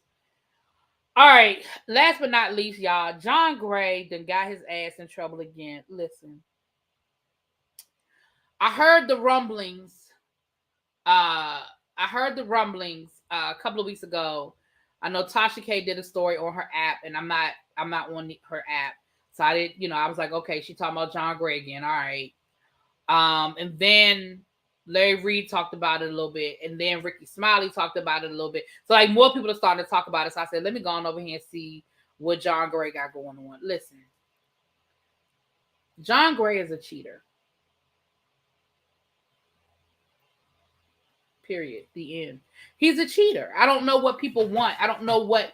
All right. Last but not least, y'all, John Gray done got his ass in trouble again. Listen. I heard the rumblings a couple of weeks ago. I know Tasha K did a story on her app, and I'm not on her app. So I did, I was like, okay, she talking about John Gray again. All right. And then Larry Reid talked about it a little bit, and then Ricky Smiley talked about it a little bit. So like more people are starting to talk about it. So I said, let me go on over here and see what John Gray got going on. Listen, John Gray is a cheater. Period. The end. He's a cheater. I don't know what people want. I don't know what.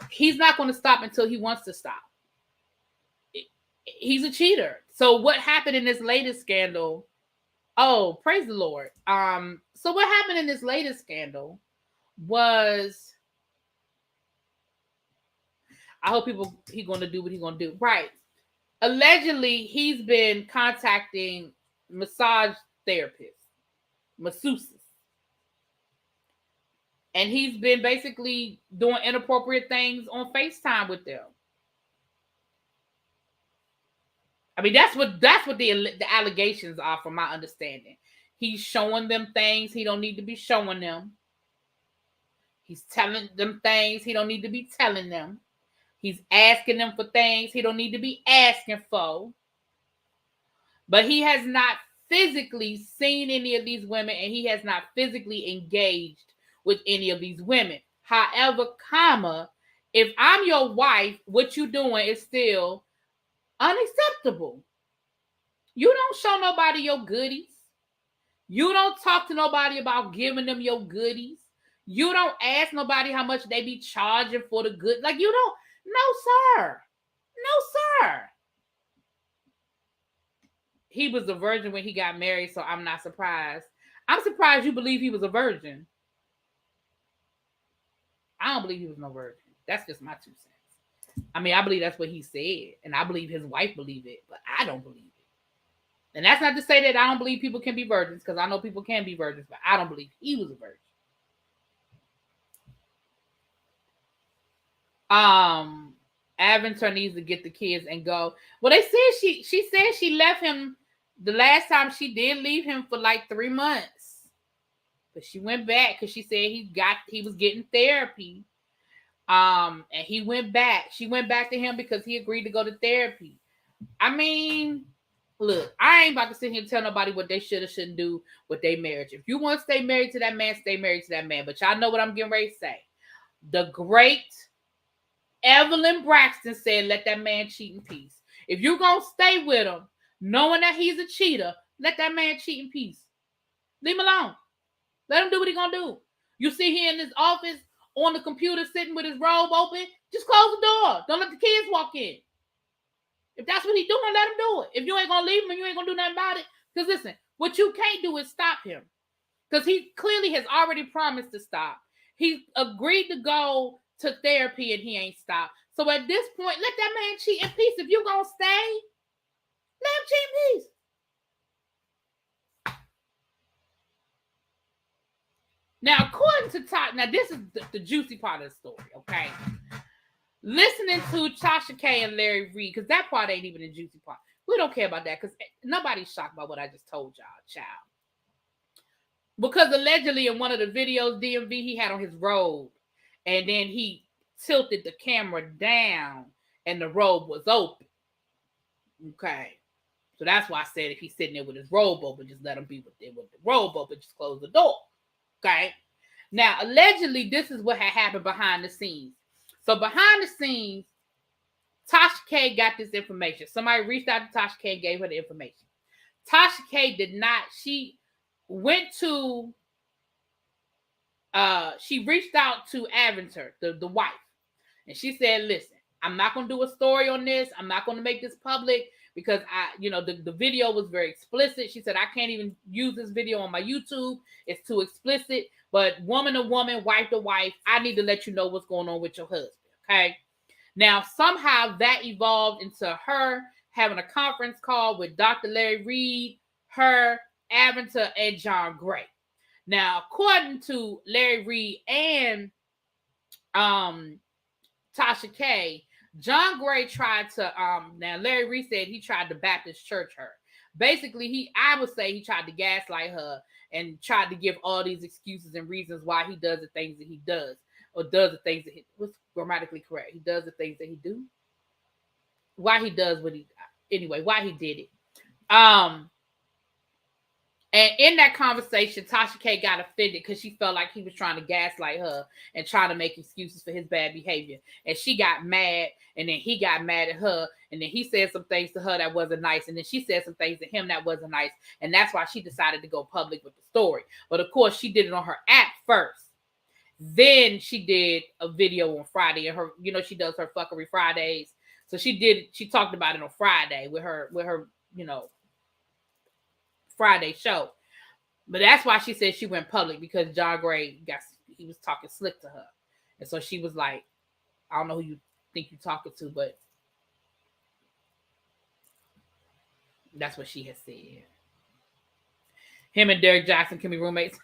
He's not going to stop until he wants to stop. He's a cheater. So what happened in this latest scandal? Oh, praise the Lord. So what happened in this latest scandal was, I hope he's going to do what he's going to do. Right. Allegedly, he's been contacting massage therapists, masseuses. And he's been basically doing inappropriate things on FaceTime with them. I mean, that's what the allegations are, from my understanding. He's showing them things he don't need to be showing them. He's telling them things he don't need to be telling them. He's asking them for things he don't need to be asking for. But he has not physically seen any of these women, and he has not physically engaged with any of these women. However, comma, if I'm your wife, what you doing is still unacceptable. You don't show nobody your goodies. You don't talk to nobody about giving them your goodies. You don't ask nobody how much they be charging for the good. Like, you don't. No, sir. No, sir. He was a virgin when he got married, so I'm not surprised. I'm surprised you believe he was a virgin. I don't believe he was no virgin. That's just my 2 cents. I mean, I believe that's what he said, and I believe his wife believed it, but I don't believe it. And that's not to say that I don't believe people can be virgins, because I know people can be virgins, but I don't believe he was a virgin. Aventer needs to get the kids and go. Well, they said she said she left him the last time. She did leave him for like 3 months, but she went back because she said he was getting therapy. And he went back. She went back to him because he agreed to go to therapy. I mean, look, I ain't about to sit here and tell nobody what they should or shouldn't do with their marriage. If you want to stay married to that man, stay married to that man. But y'all know what I'm getting ready to say. The great Evelyn Braxton said, let that man cheat in peace. If you're going to stay with him, knowing that he's a cheater, let that man cheat in peace. Leave him alone. Let him do what he's going to do. You see he in his office on the computer sitting with his robe open, just close the door. Don't let the kids walk in. If that's what he's doing, let him do it. If you ain't going to leave him and you ain't going to do nothing about it, because listen, what you can't do is stop him. Because he clearly has already promised to stop. He agreed to go to therapy and he ain't stopped. So at this point, let that man cheat in peace. If you're going to stay, let him cheat in peace. Now, according to Todd, now this is the juicy part of the story, okay? Listening to Tasha K and Larry Reid, because that part ain't even the juicy part. We don't care about that because nobody's shocked by what I just told y'all, child. Because allegedly in one of the videos, DMV, he had on his robe. And then he tilted the camera down and the robe was open. Okay. So that's why I said if he's sitting there with his robe open, just let him be with the robe open, just close the door. Okay. Now, allegedly, this is what had happened behind the scenes. So behind the scenes, Tasha K got this information. Somebody reached out to Tasha K and gave her the information. Tasha K did not, she went to she reached out to Aventer, the wife, and she said, listen, I'm not going to do a story on this. I'm not going to make this public because the video was very explicit. She said, I can't even use this video on my YouTube. It's too explicit, but woman to woman, wife to wife, I need to let you know what's going on with your husband. Okay. Now, somehow that evolved into her having a conference call with Dr. Larry Reid, her, Aventer, and John Gray. Now, according to Larry Reid and Tasha K, John Gray tried to now Larry Reid said he tried to Baptist church her. Basically, I would say he tried to gaslight her and tried to give all these excuses and reasons why he does the things that he does, or does the things that what's grammatically correct. He does the things that he do. Why he does what he why he did it. And in that conversation, Tasha K got offended because she felt like he was trying to gaslight her and trying to make excuses for his bad behavior. And she got mad, and then he got mad at her, and then he said some things to her that wasn't nice, and then she said some things to him that wasn't nice, and that's why she decided to go public with the story. But of course, she did it on her app first. Then she did a video on Friday, and her, she does her fuckery Fridays. So she talked about it on Friday with her, Friday show. But that's why she said she went public, because John Gray he was talking slick to her. And so she was like, I don't know who you think you're talking to, but that's what she has said. Him and Derek Jackson can be roommates.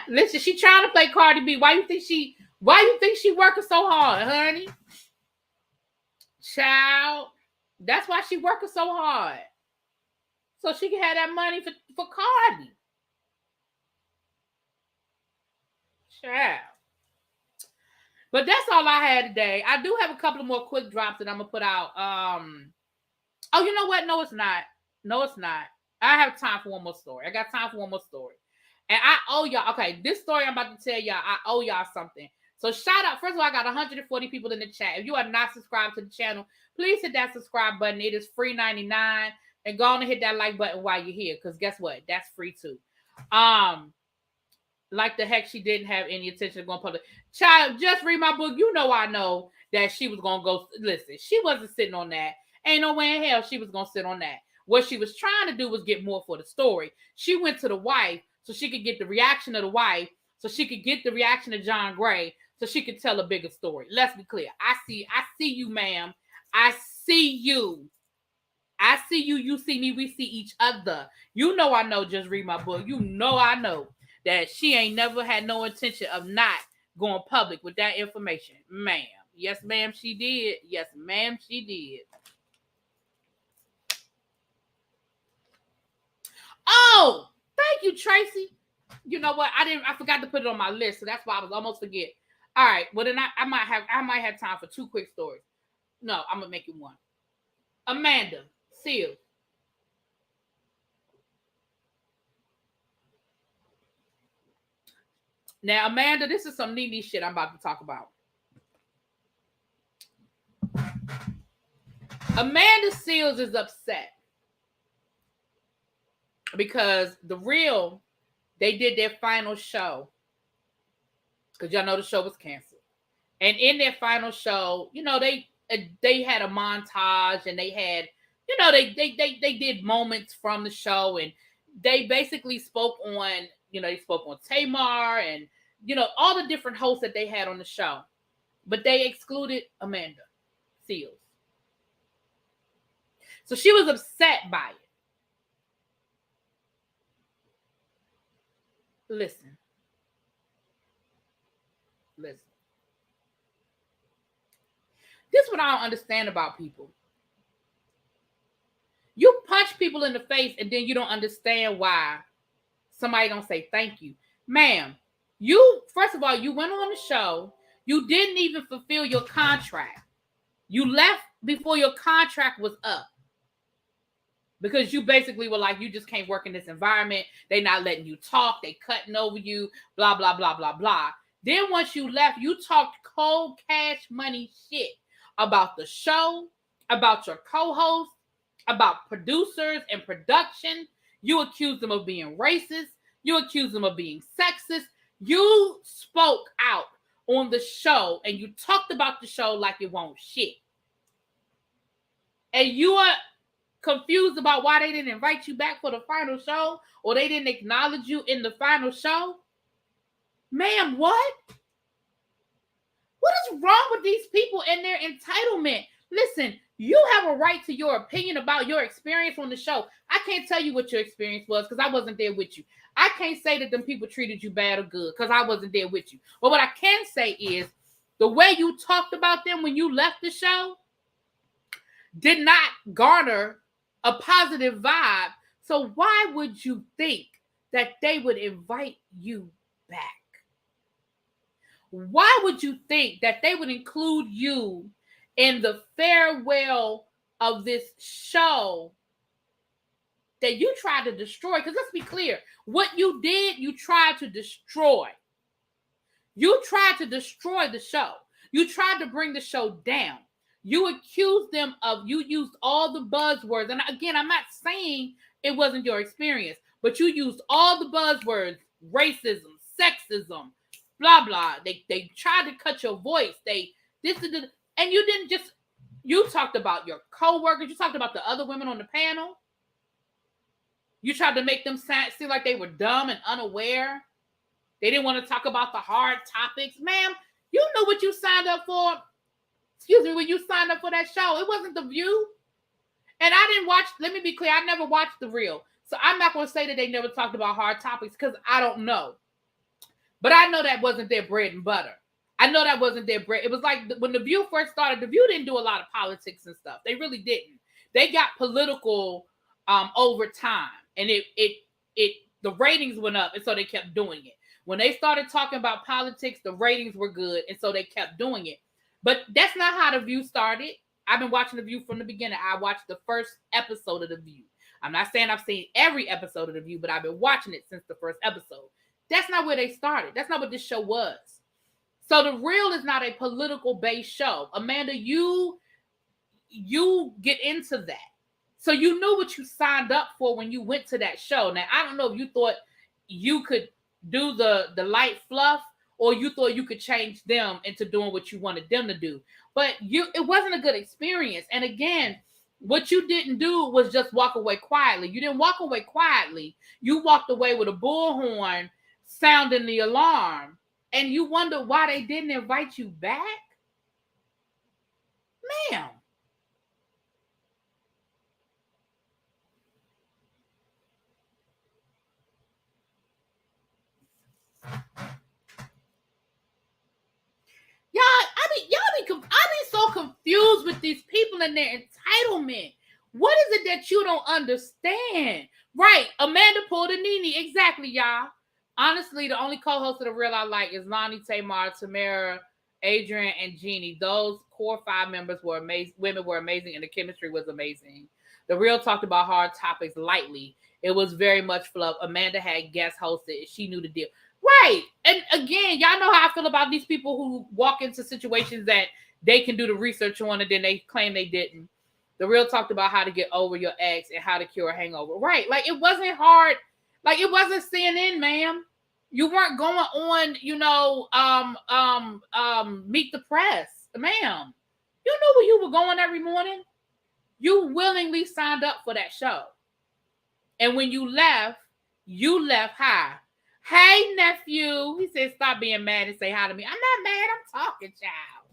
Listen, she trying to play Cardi B. Why you think she working so hard, honey? Child, that's why she working so hard. So she can have that money for Cardi. Child. But that's all I had today. I do have a couple of more quick drops that I'm going to put out. Oh, you know what? No, it's not. No, it's not. I have time for one more story. I got time for one more story. And I owe y'all, okay, this story I'm about to tell y'all, I owe y'all something. So shout out, first of all, I got 140 people in the chat. If you are not subscribed to the channel, please hit that subscribe button. It is free 99. And go on and hit that like button while you're here, because guess what? That's free too. Like the heck she didn't have any intention of going public. Child, just read my book. You know I know that she was going to go. Listen, she wasn't sitting on that. Ain't no way in hell she was going to sit on that. What she was trying to do was get more for the story. She went to the wife so she could get the reaction of the wife, so she could get the reaction of John Gray, so she could tell a bigger story. Let's be clear. I see you, ma'am. I see you. I see you. You see me. We see each other. You know I know. Just read my book. You know I know that she ain't never had no intention of not going public with that information. Ma'am. Yes, ma'am, she did. Yes, ma'am, she did. Oh, thank you, Tracy. You know what? I forgot to put it on my list, so that's why I was almost forget. All right. Well, then I might have time for two quick stories. No, I'm gonna make it one. Amanda Seals. Now, Amanda, this is some Nene shit I'm about to talk about. Amanda Seals is upset because the Real, they did their final show, because y'all know the show was canceled. And in their final show, you know, they had a montage, and they had, you know, they did moments from the show, and they basically spoke on, you know, they spoke on Tamar and, you know, all the different hosts that they had on the show. But they excluded Amanda Seals. So she was upset by it. Listen. This is what I don't understand about people. You punch people in the face and then you don't understand why somebody don't say thank you. Ma'am, you, first of all, you went on the show. You didn't even fulfill your contract. You left before your contract was up. Because you basically were like, you just can't work in this environment. They not letting you talk. They cutting over you, blah, blah, blah, blah, blah. Then once you left, you talked cold cash money shit about the show, about your co-host, about producers and production. You accused them of being racist. You accused them of being sexist. You spoke out on the show and you talked about the show like it won't shit. And you are confused about why they didn't invite you back for the final show, or they didn't acknowledge you in the final show. Ma'am, what? What is wrong with these people and their entitlement? Listen, you have a right to your opinion about your experience on the show. I can't tell you what your experience was because I wasn't there with you. I can't say that them people treated you bad or good because I wasn't there with you. But what I can say is the way you talked about them when you left the show did not garner a positive vibe. So why would you think that they would invite you back? Why would you think that they would include you in the farewell of this show that you tried to destroy? Because let's be clear, what you did, you tried to destroy. You tried to destroy the show. You tried to bring the show down. You accused them of, you used all the buzzwords. And again, I'm not saying it wasn't your experience, but you used all the buzzwords, racism, sexism, blah, blah. They tried to cut your voice. And you didn't just, you talked about your coworkers. You talked about the other women on the panel. You tried to make them seem like they were dumb and unaware. They didn't want to talk about the hard topics. Ma'am, you know what you signed up for. Excuse me, when you signed up for that show, it wasn't The View. And I didn't watch, let me be clear, I never watched The Real. So I'm not going to say that they never talked about hard topics because I don't know. But I know that wasn't their bread and butter. I know that wasn't their bread. It was like when The View first started, The View didn't do a lot of politics and stuff. They really didn't. They got political over time. And the ratings went up, and so they kept doing it. When they started talking about politics, the ratings were good, and so they kept doing it. But that's not how The View started. I've been watching The View from the beginning. I watched the first episode of The View. I'm not saying I've seen every episode of The View, but I've been watching it since the first episode. That's not where they started. That's not what this show was. So The Real is not a political-based show. Amanda, you get into that. So you knew what you signed up for when you went to that show. Now, I don't know if you thought you could do the light fluff, or you thought you could change them into doing what you wanted them to do. But it wasn't a good experience. And again, what you didn't do was just walk away quietly. You didn't walk away quietly. You walked away with a bullhorn sounding the alarm. And you wonder why they didn't invite you back? Ma'am. I be so confused with these people and their entitlement. What is it that you don't understand? Right, Amanda pulled a Nene. Exactly, y'all. Honestly, the only co-host of The Real I like is Lonnie, Tamar, Tamara, Adrian, and Jeannie. Those core 5 members were amazing. Women were amazing, and the chemistry was amazing. The Real talked about hard topics lightly. It was very much fluff. Amanda had guest hosted. She knew the deal. Right. And again, y'all know how I feel about these people who walk into situations that they can do the research on and then they claim they didn't. The Real talked about how to get over your ex and how to cure a hangover. Right. Like, it wasn't hard. Like, it wasn't CNN, ma'am. You weren't going on, Meet the Press, ma'am. You knew where you were going every morning. You willingly signed up for that show. And when you left high. Hey, nephew. He said, stop being mad and say hi to me. I'm not mad. I'm talking, child.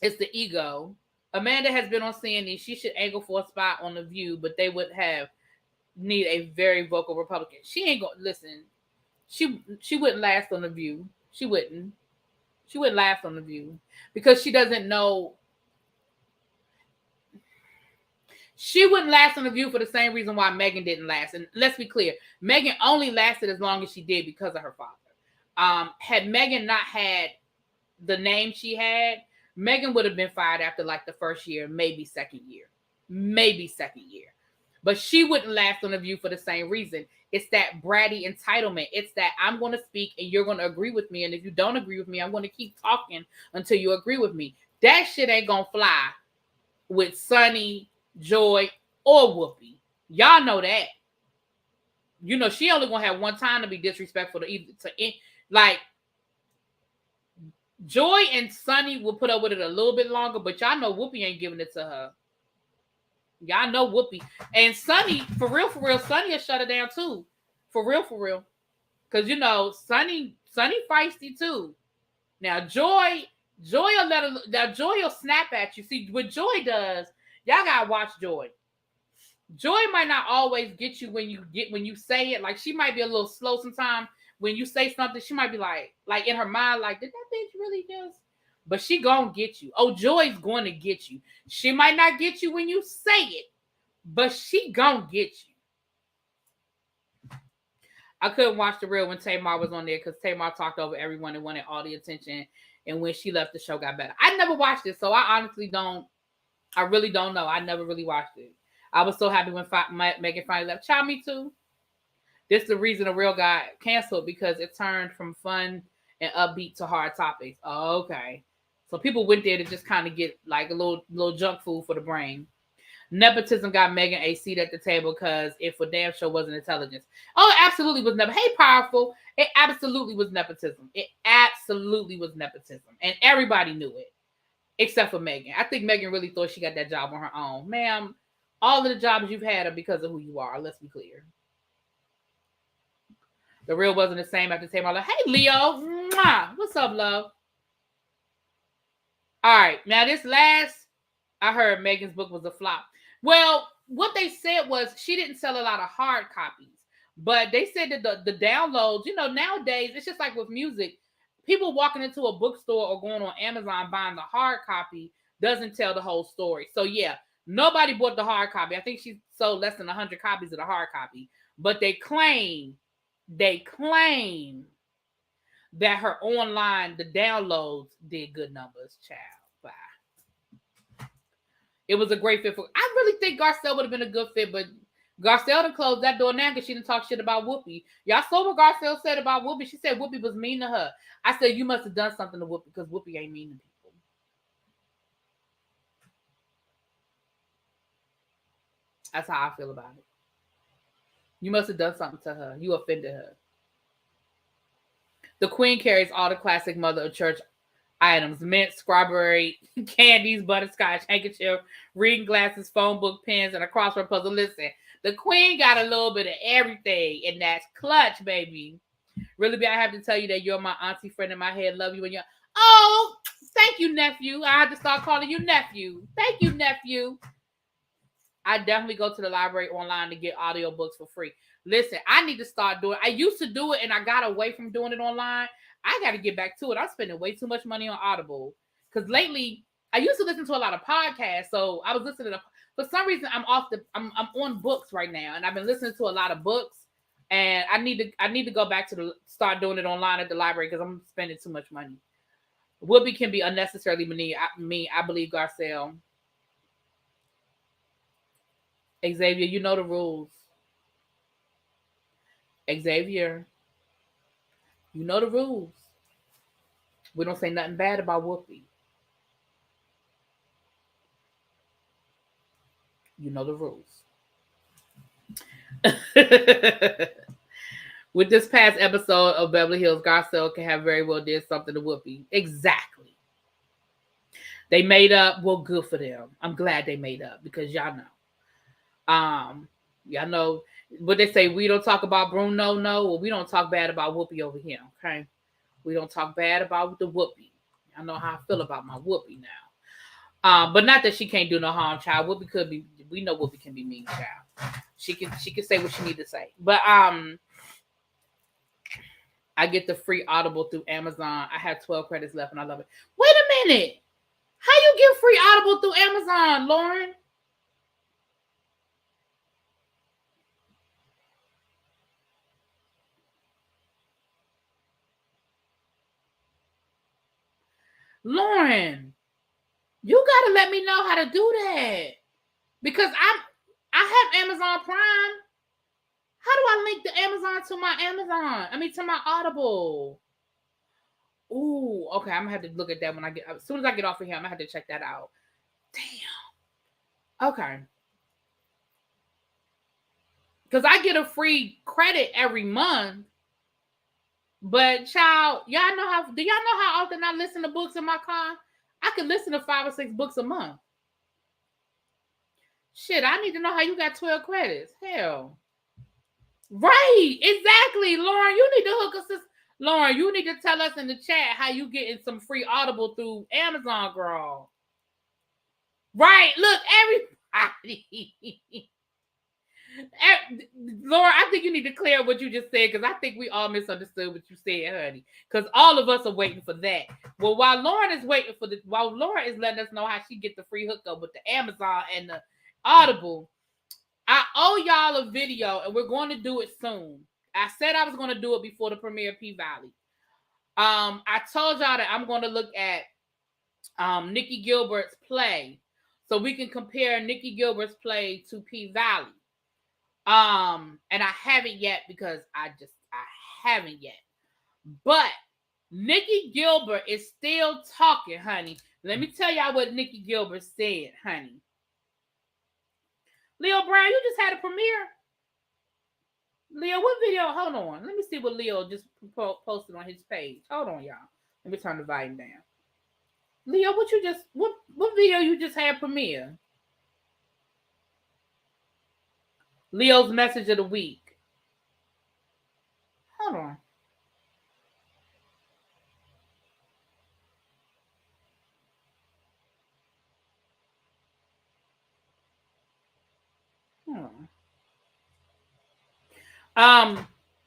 It's the ego. Amanda has been on CNN. She should angle for a spot on The View, but they would need a very vocal Republican. She ain't going to listen. She wouldn't last on The View. She wouldn't last on The View because she doesn't know. She wouldn't last on The View for the same reason why Megan didn't last. And let's be clear, Megan only lasted as long as she did because of her father. Had Megan not had the name she had, Megan would have been fired after like the first year, maybe second year. But she wouldn't last on The View for the same reason. It's that bratty entitlement. It's that I'm going to speak and you're going to agree with me. And if you don't agree with me, I'm going to keep talking until you agree with me. That shit ain't going to fly with Sonny, Joy, or Whoopi. Y'all know that. You know, she only gonna have one time to be disrespectful like Joy and Sonny will put up with it a little bit longer, but y'all know Whoopi ain't giving it to her. Y'all know Whoopi. And Sonny, for real, Sonny has shut it down too. For real. Because Sonny feisty too. Now Joy will snap at you. See, what Joy does, y'all gotta watch Joy. Joy might not always get you when you say it. Like, she might be a little slow sometimes. When you say something, she might be like in her mind, like, did that bitch really just? But she gonna get you. Oh, Joy's going to get you. She might not get you when you say it, but she gonna get you. I couldn't watch The Real when Tamar was on there because Tamar talked over everyone and wanted all the attention. And when she left, the show got better. I never watched it, so I really don't know. I never really watched it. I was so happy when Megan finally left. Child, me too. This is the reason The Real got canceled, because it turned from fun and upbeat to hard topics. Oh, okay. So people went there to just kind of get like a little junk food for the brain. Nepotism got Megan a seat at the table because it for damn sure wasn't intelligence. Oh, it absolutely was nepotism. Hey, powerful. It absolutely was nepotism. And everybody knew it, except for Megan. I think Megan really thought she got that job on her own. Ma'am, all of the jobs you've had are because of who you are. Let's be clear. The Real wasn't the same after Tamar. Like, hey, Leo. Mwah. What's up, love? All right. Now, I heard Megan's book was a flop. Well, what they said was she didn't sell a lot of hard copies. But they said that the downloads, nowadays, it's just like with music. People walking into a bookstore or going on Amazon buying the hard copy doesn't tell the whole story. So, yeah. Nobody bought the hard copy. I think she sold less than 100 copies of the hard copy. But they claim that her online, the downloads did good numbers, child. Bye. It was a great fit for. I really think Garcelle would have been a good fit, but Garcelle done closed that door now because she didn't talk shit about Whoopi. Y'all saw what Garcelle said about Whoopi. She said Whoopi was mean to her. I said you must have done something to Whoopi because Whoopi ain't mean to people. That's how I feel about it. You must have done something to her. You offended her. The Queen carries all the classic mother of church items: mint, strawberry, candies, butterscotch, handkerchief, reading glasses, phone book, pens, and a crossword puzzle. Listen, the Queen got a little bit of everything, and that's clutch, baby. Really, I have to tell you that you're my auntie friend in my head. Love you and you're. Oh, thank you, nephew. I had to start calling you nephew. Thank you, nephew. I definitely go to the library online to get audiobooks for free. Listen, I need to start doing. I used to do it, and I got away from doing it online. I got to get back to it. I'm spending way too much money on Audible because lately I used to listen to a lot of podcasts. So I was listening to. For some reason, I'm on books right now, and I've been listening to a lot of books. And I need to go back to start doing it online at the library because I'm spending too much money. Whoopi can be unnecessarily mean. I believe Garcelle. Xavier, you know the rules. Xavier, you know the rules. We don't say nothing bad about Whoopi. You know the rules. With this past episode of Beverly Hills, Garcelle can have very well did something to Whoopi. Exactly. They made up. Well, good for them. I'm glad they made up because y'all know what they say. We don't talk about Bruno. No, well, we don't talk bad about Whoopi over here. Okay, we don't talk bad about the Whoopi. I know how I feel about my Whoopi now. But not that she can't do no harm, child. Whoopi could be. We know Whoopi can be mean, child. She can say what she need to say. But I get the free Audible through Amazon. I have 12 credits left, and I love it. Wait a minute. How you get free Audible through Amazon, Lauren? Lauren, you gotta let me know how to do that because I have Amazon Prime. How do I link the Amazon to my Amazon? To my Audible. Ooh, okay. I'm gonna have to look at that when as soon as I get off of here. I'm gonna have to check that out. Damn. Okay. Because I get a free credit every month. But child, do y'all know how often I listen to books in my car? I can listen to 5 or 6 books a month. Shit, I need to know how you got 12 credits. Hell. Right, exactly. Lauren, you need to hook us. Lauren, you need to tell us in the chat how you getting some free Audible through Amazon, girl. Right, look, everybody. Laura, I think you need to clear what you just said because I think we all misunderstood what you said, honey. Because all of us are waiting for that. Well, while Lauren is letting us know how she get the free hookup with the Amazon and the Audible, I owe y'all a video, and we're going to do it soon. I said I was going to do it before the premiere of P-Valley. I told y'all that I'm going to look at Nikki Gilbert's play so we can compare Nikki Gilbert's play to P-Valley. And I haven't yet because I haven't yet. But Nikki Gilbert is still talking, honey. Let me tell y'all what Nikki Gilbert said, honey. Leo Brown, you just had a premiere. Leo, what video? Hold on. Let me see what Leo just posted on his page. Hold on, y'all. Let me turn the volume down. Leo, what video you just had premiere? Leo's message of the week. Hold on.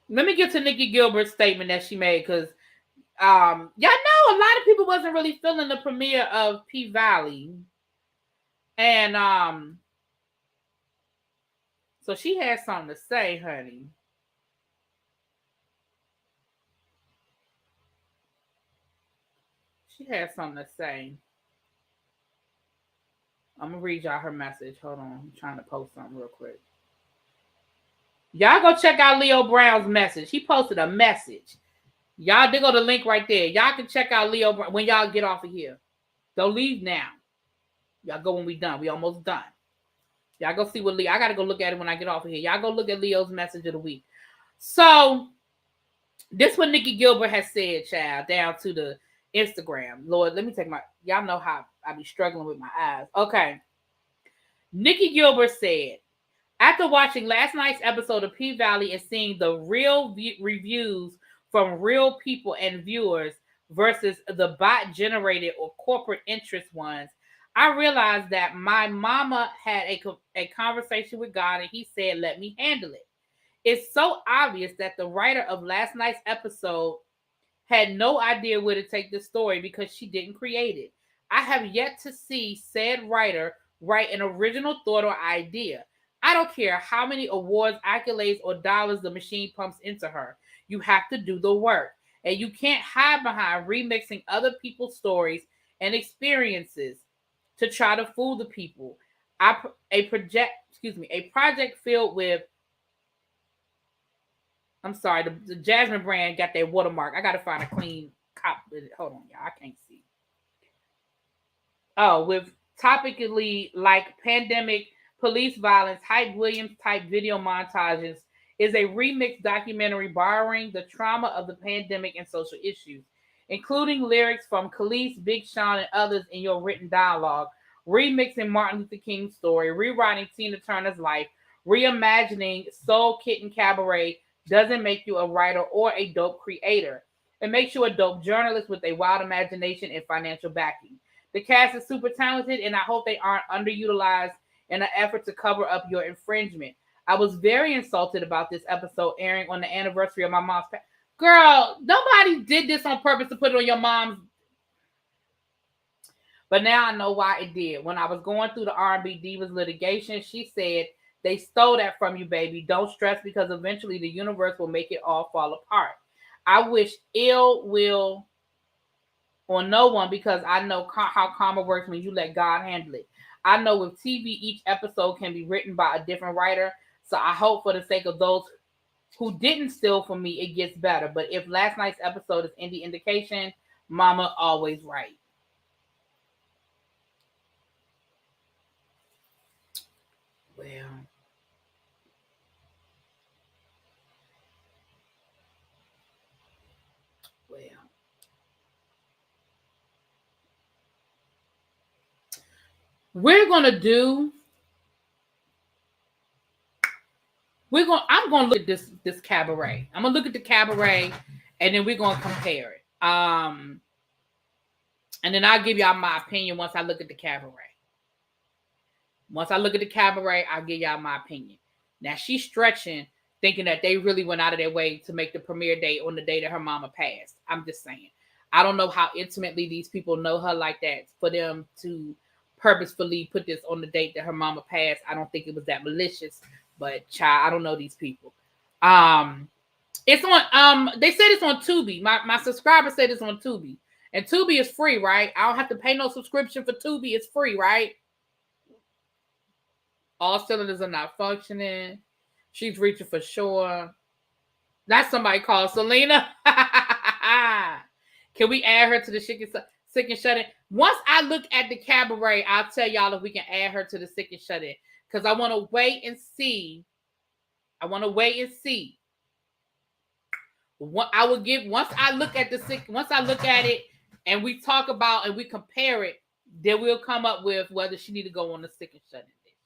Let me get to Nikki Gilbert's statement that she made because y'all know a lot of people wasn't really feeling the premiere of P-Valley. And so she had something to say, honey. She had something to say. I'm gonna read y'all her message. Hold on, I'm trying to post something real quick. Y'all go check out Leo Brown's message. He posted a message. Y'all dig go the link right there. Y'all can check out Leo Brown when y'all get off of here. Don't leave now. Y'all go when we done. We almost done. Y'all go see what Leo. I gotta go look at it when I get off of here. Y'all go look at Leo's message of the week. So this what Nikki Gilbert has said, child, down to the Instagram. Lord, let me take my. Y'all know how I be struggling with my eyes. Okay. Nikki Gilbert said, after watching last night's episode of P-Valley and seeing the real reviews from real people and viewers versus the bot-generated or corporate interest ones, I realized that my mama had a conversation with God and he said, let me handle it. It's so obvious that the writer of last night's episode had no idea where to take the story because she didn't create it. I have yet to see said writer write an original thought or idea. I don't care how many awards, accolades, or dollars the machine pumps into her. You have to do the work. And you can't hide behind remixing other people's stories and experiences to try to fool the people. A project filled with, I'm sorry, the Jasmine brand got their watermark. I got to find a clean copy. Hold on, y'all. I can't see. Oh, with topically like pandemic, police violence, Hype Williams type video montages, is a remixed documentary borrowing the trauma of the pandemic and social issues, including lyrics from Khalees, Big Sean, and others in your written dialogue, remixing Martin Luther King's story, rewriting Tina Turner's life, reimagining Soul Kitten Cabaret doesn't make you a writer or a dope creator. It makes you a dope journalist with a wild imagination and financial backing. The cast is super talented, and I hope they aren't underutilized in an effort to cover up your infringement. I was very insulted about this episode airing on the anniversary of my mom's passing. Girl, nobody did this on purpose to put it on your mom's. But now I know why it did. When I was going through the R&B Divas litigation, she said, they stole that from you, baby. Don't stress because eventually the universe will make it all fall apart. I wish ill will on no one because I know how karma works when you let God handle it. I know with TV, each episode can be written by a different writer. So I hope for the sake of those who didn't steal from me, it gets better. But if last night's episode is any indication, mama always right. Well. I'm gonna look at this cabaret. I'm gonna look at the cabaret and then we're gonna compare it. And then I'll give y'all my opinion once I look at the cabaret. Once I look at the cabaret, I'll give y'all my opinion. Now she's stretching, thinking that they really went out of their way to make the premiere date on the day that her mama passed. I'm just saying. I don't know how intimately these people know her like that for them to purposefully put this on the date that her mama passed. I don't think it was that malicious, but child, I don't know these people. It's on they said it's on Tubi. My subscriber said it's on Tubi. And Tubi is free, right? I don't have to pay no subscription for Tubi. It's free, right? All cylinders are not functioning. She's reaching for sure. That's somebody called Selena. Can we add her to the Sick and Shut In? Once I look at the cabaret, I'll tell y'all if we can add her to the Sick and Shut In. Because I want to wait and see. Once I look at it and we talk about and we compare it, then we'll come up with whether she need to go on the Sick and Shut In list.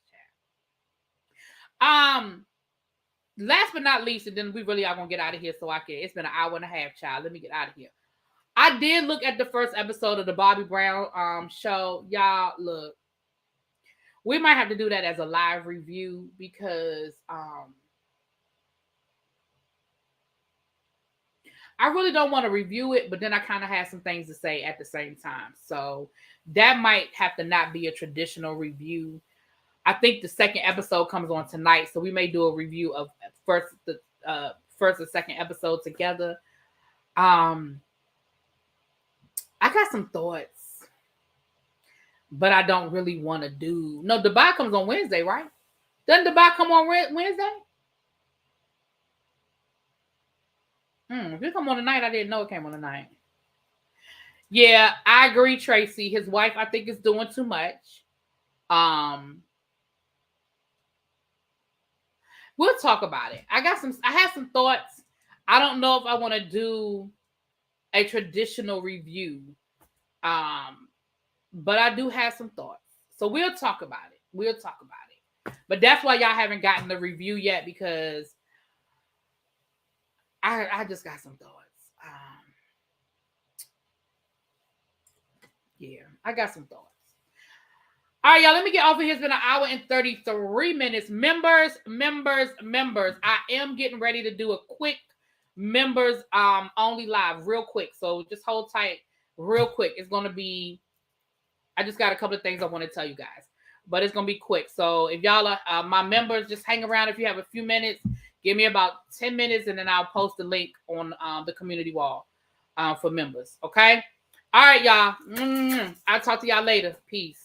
Last but not least, and then we really are gonna get out of here so I can. It's been an hour and a half, child. Let me get out of here. I did look at the first episode of the Bobby Brown show. Y'all, look. We might have to do that as a live review because I really don't want to review it, but then I kind of have some things to say at the same time. So that might have to not be a traditional review. I think the second episode comes on tonight, so we may do a review of first and second episode together. I got some thoughts. but I don't really want to do. No, Dubai comes on Wednesday, right? Doesn't Dubai come on Wednesday? If it come on tonight, I didn't know it came on tonight. Yeah, I agree, Tracy. His wife, I think, is doing too much. We'll talk about it. I have some thoughts. I don't know if I want to do a traditional review. But I do have some thoughts. So we'll talk about it. But that's why y'all haven't gotten the review yet, because I just got some thoughts. Yeah, I got some thoughts. All right, y'all, let me get off of here. It's been an hour and 33 minutes. Members. I am getting ready to do a quick members only live real quick. So just hold tight real quick. It's going to be, I just got a couple of things I want to tell you guys, but it's going to be quick. So if y'all are my members, just hang around. If you have a few minutes, give me about 10 minutes, and then I'll post the link on the community wall for members. Okay. All right, y'all. I'll talk to y'all later. Peace.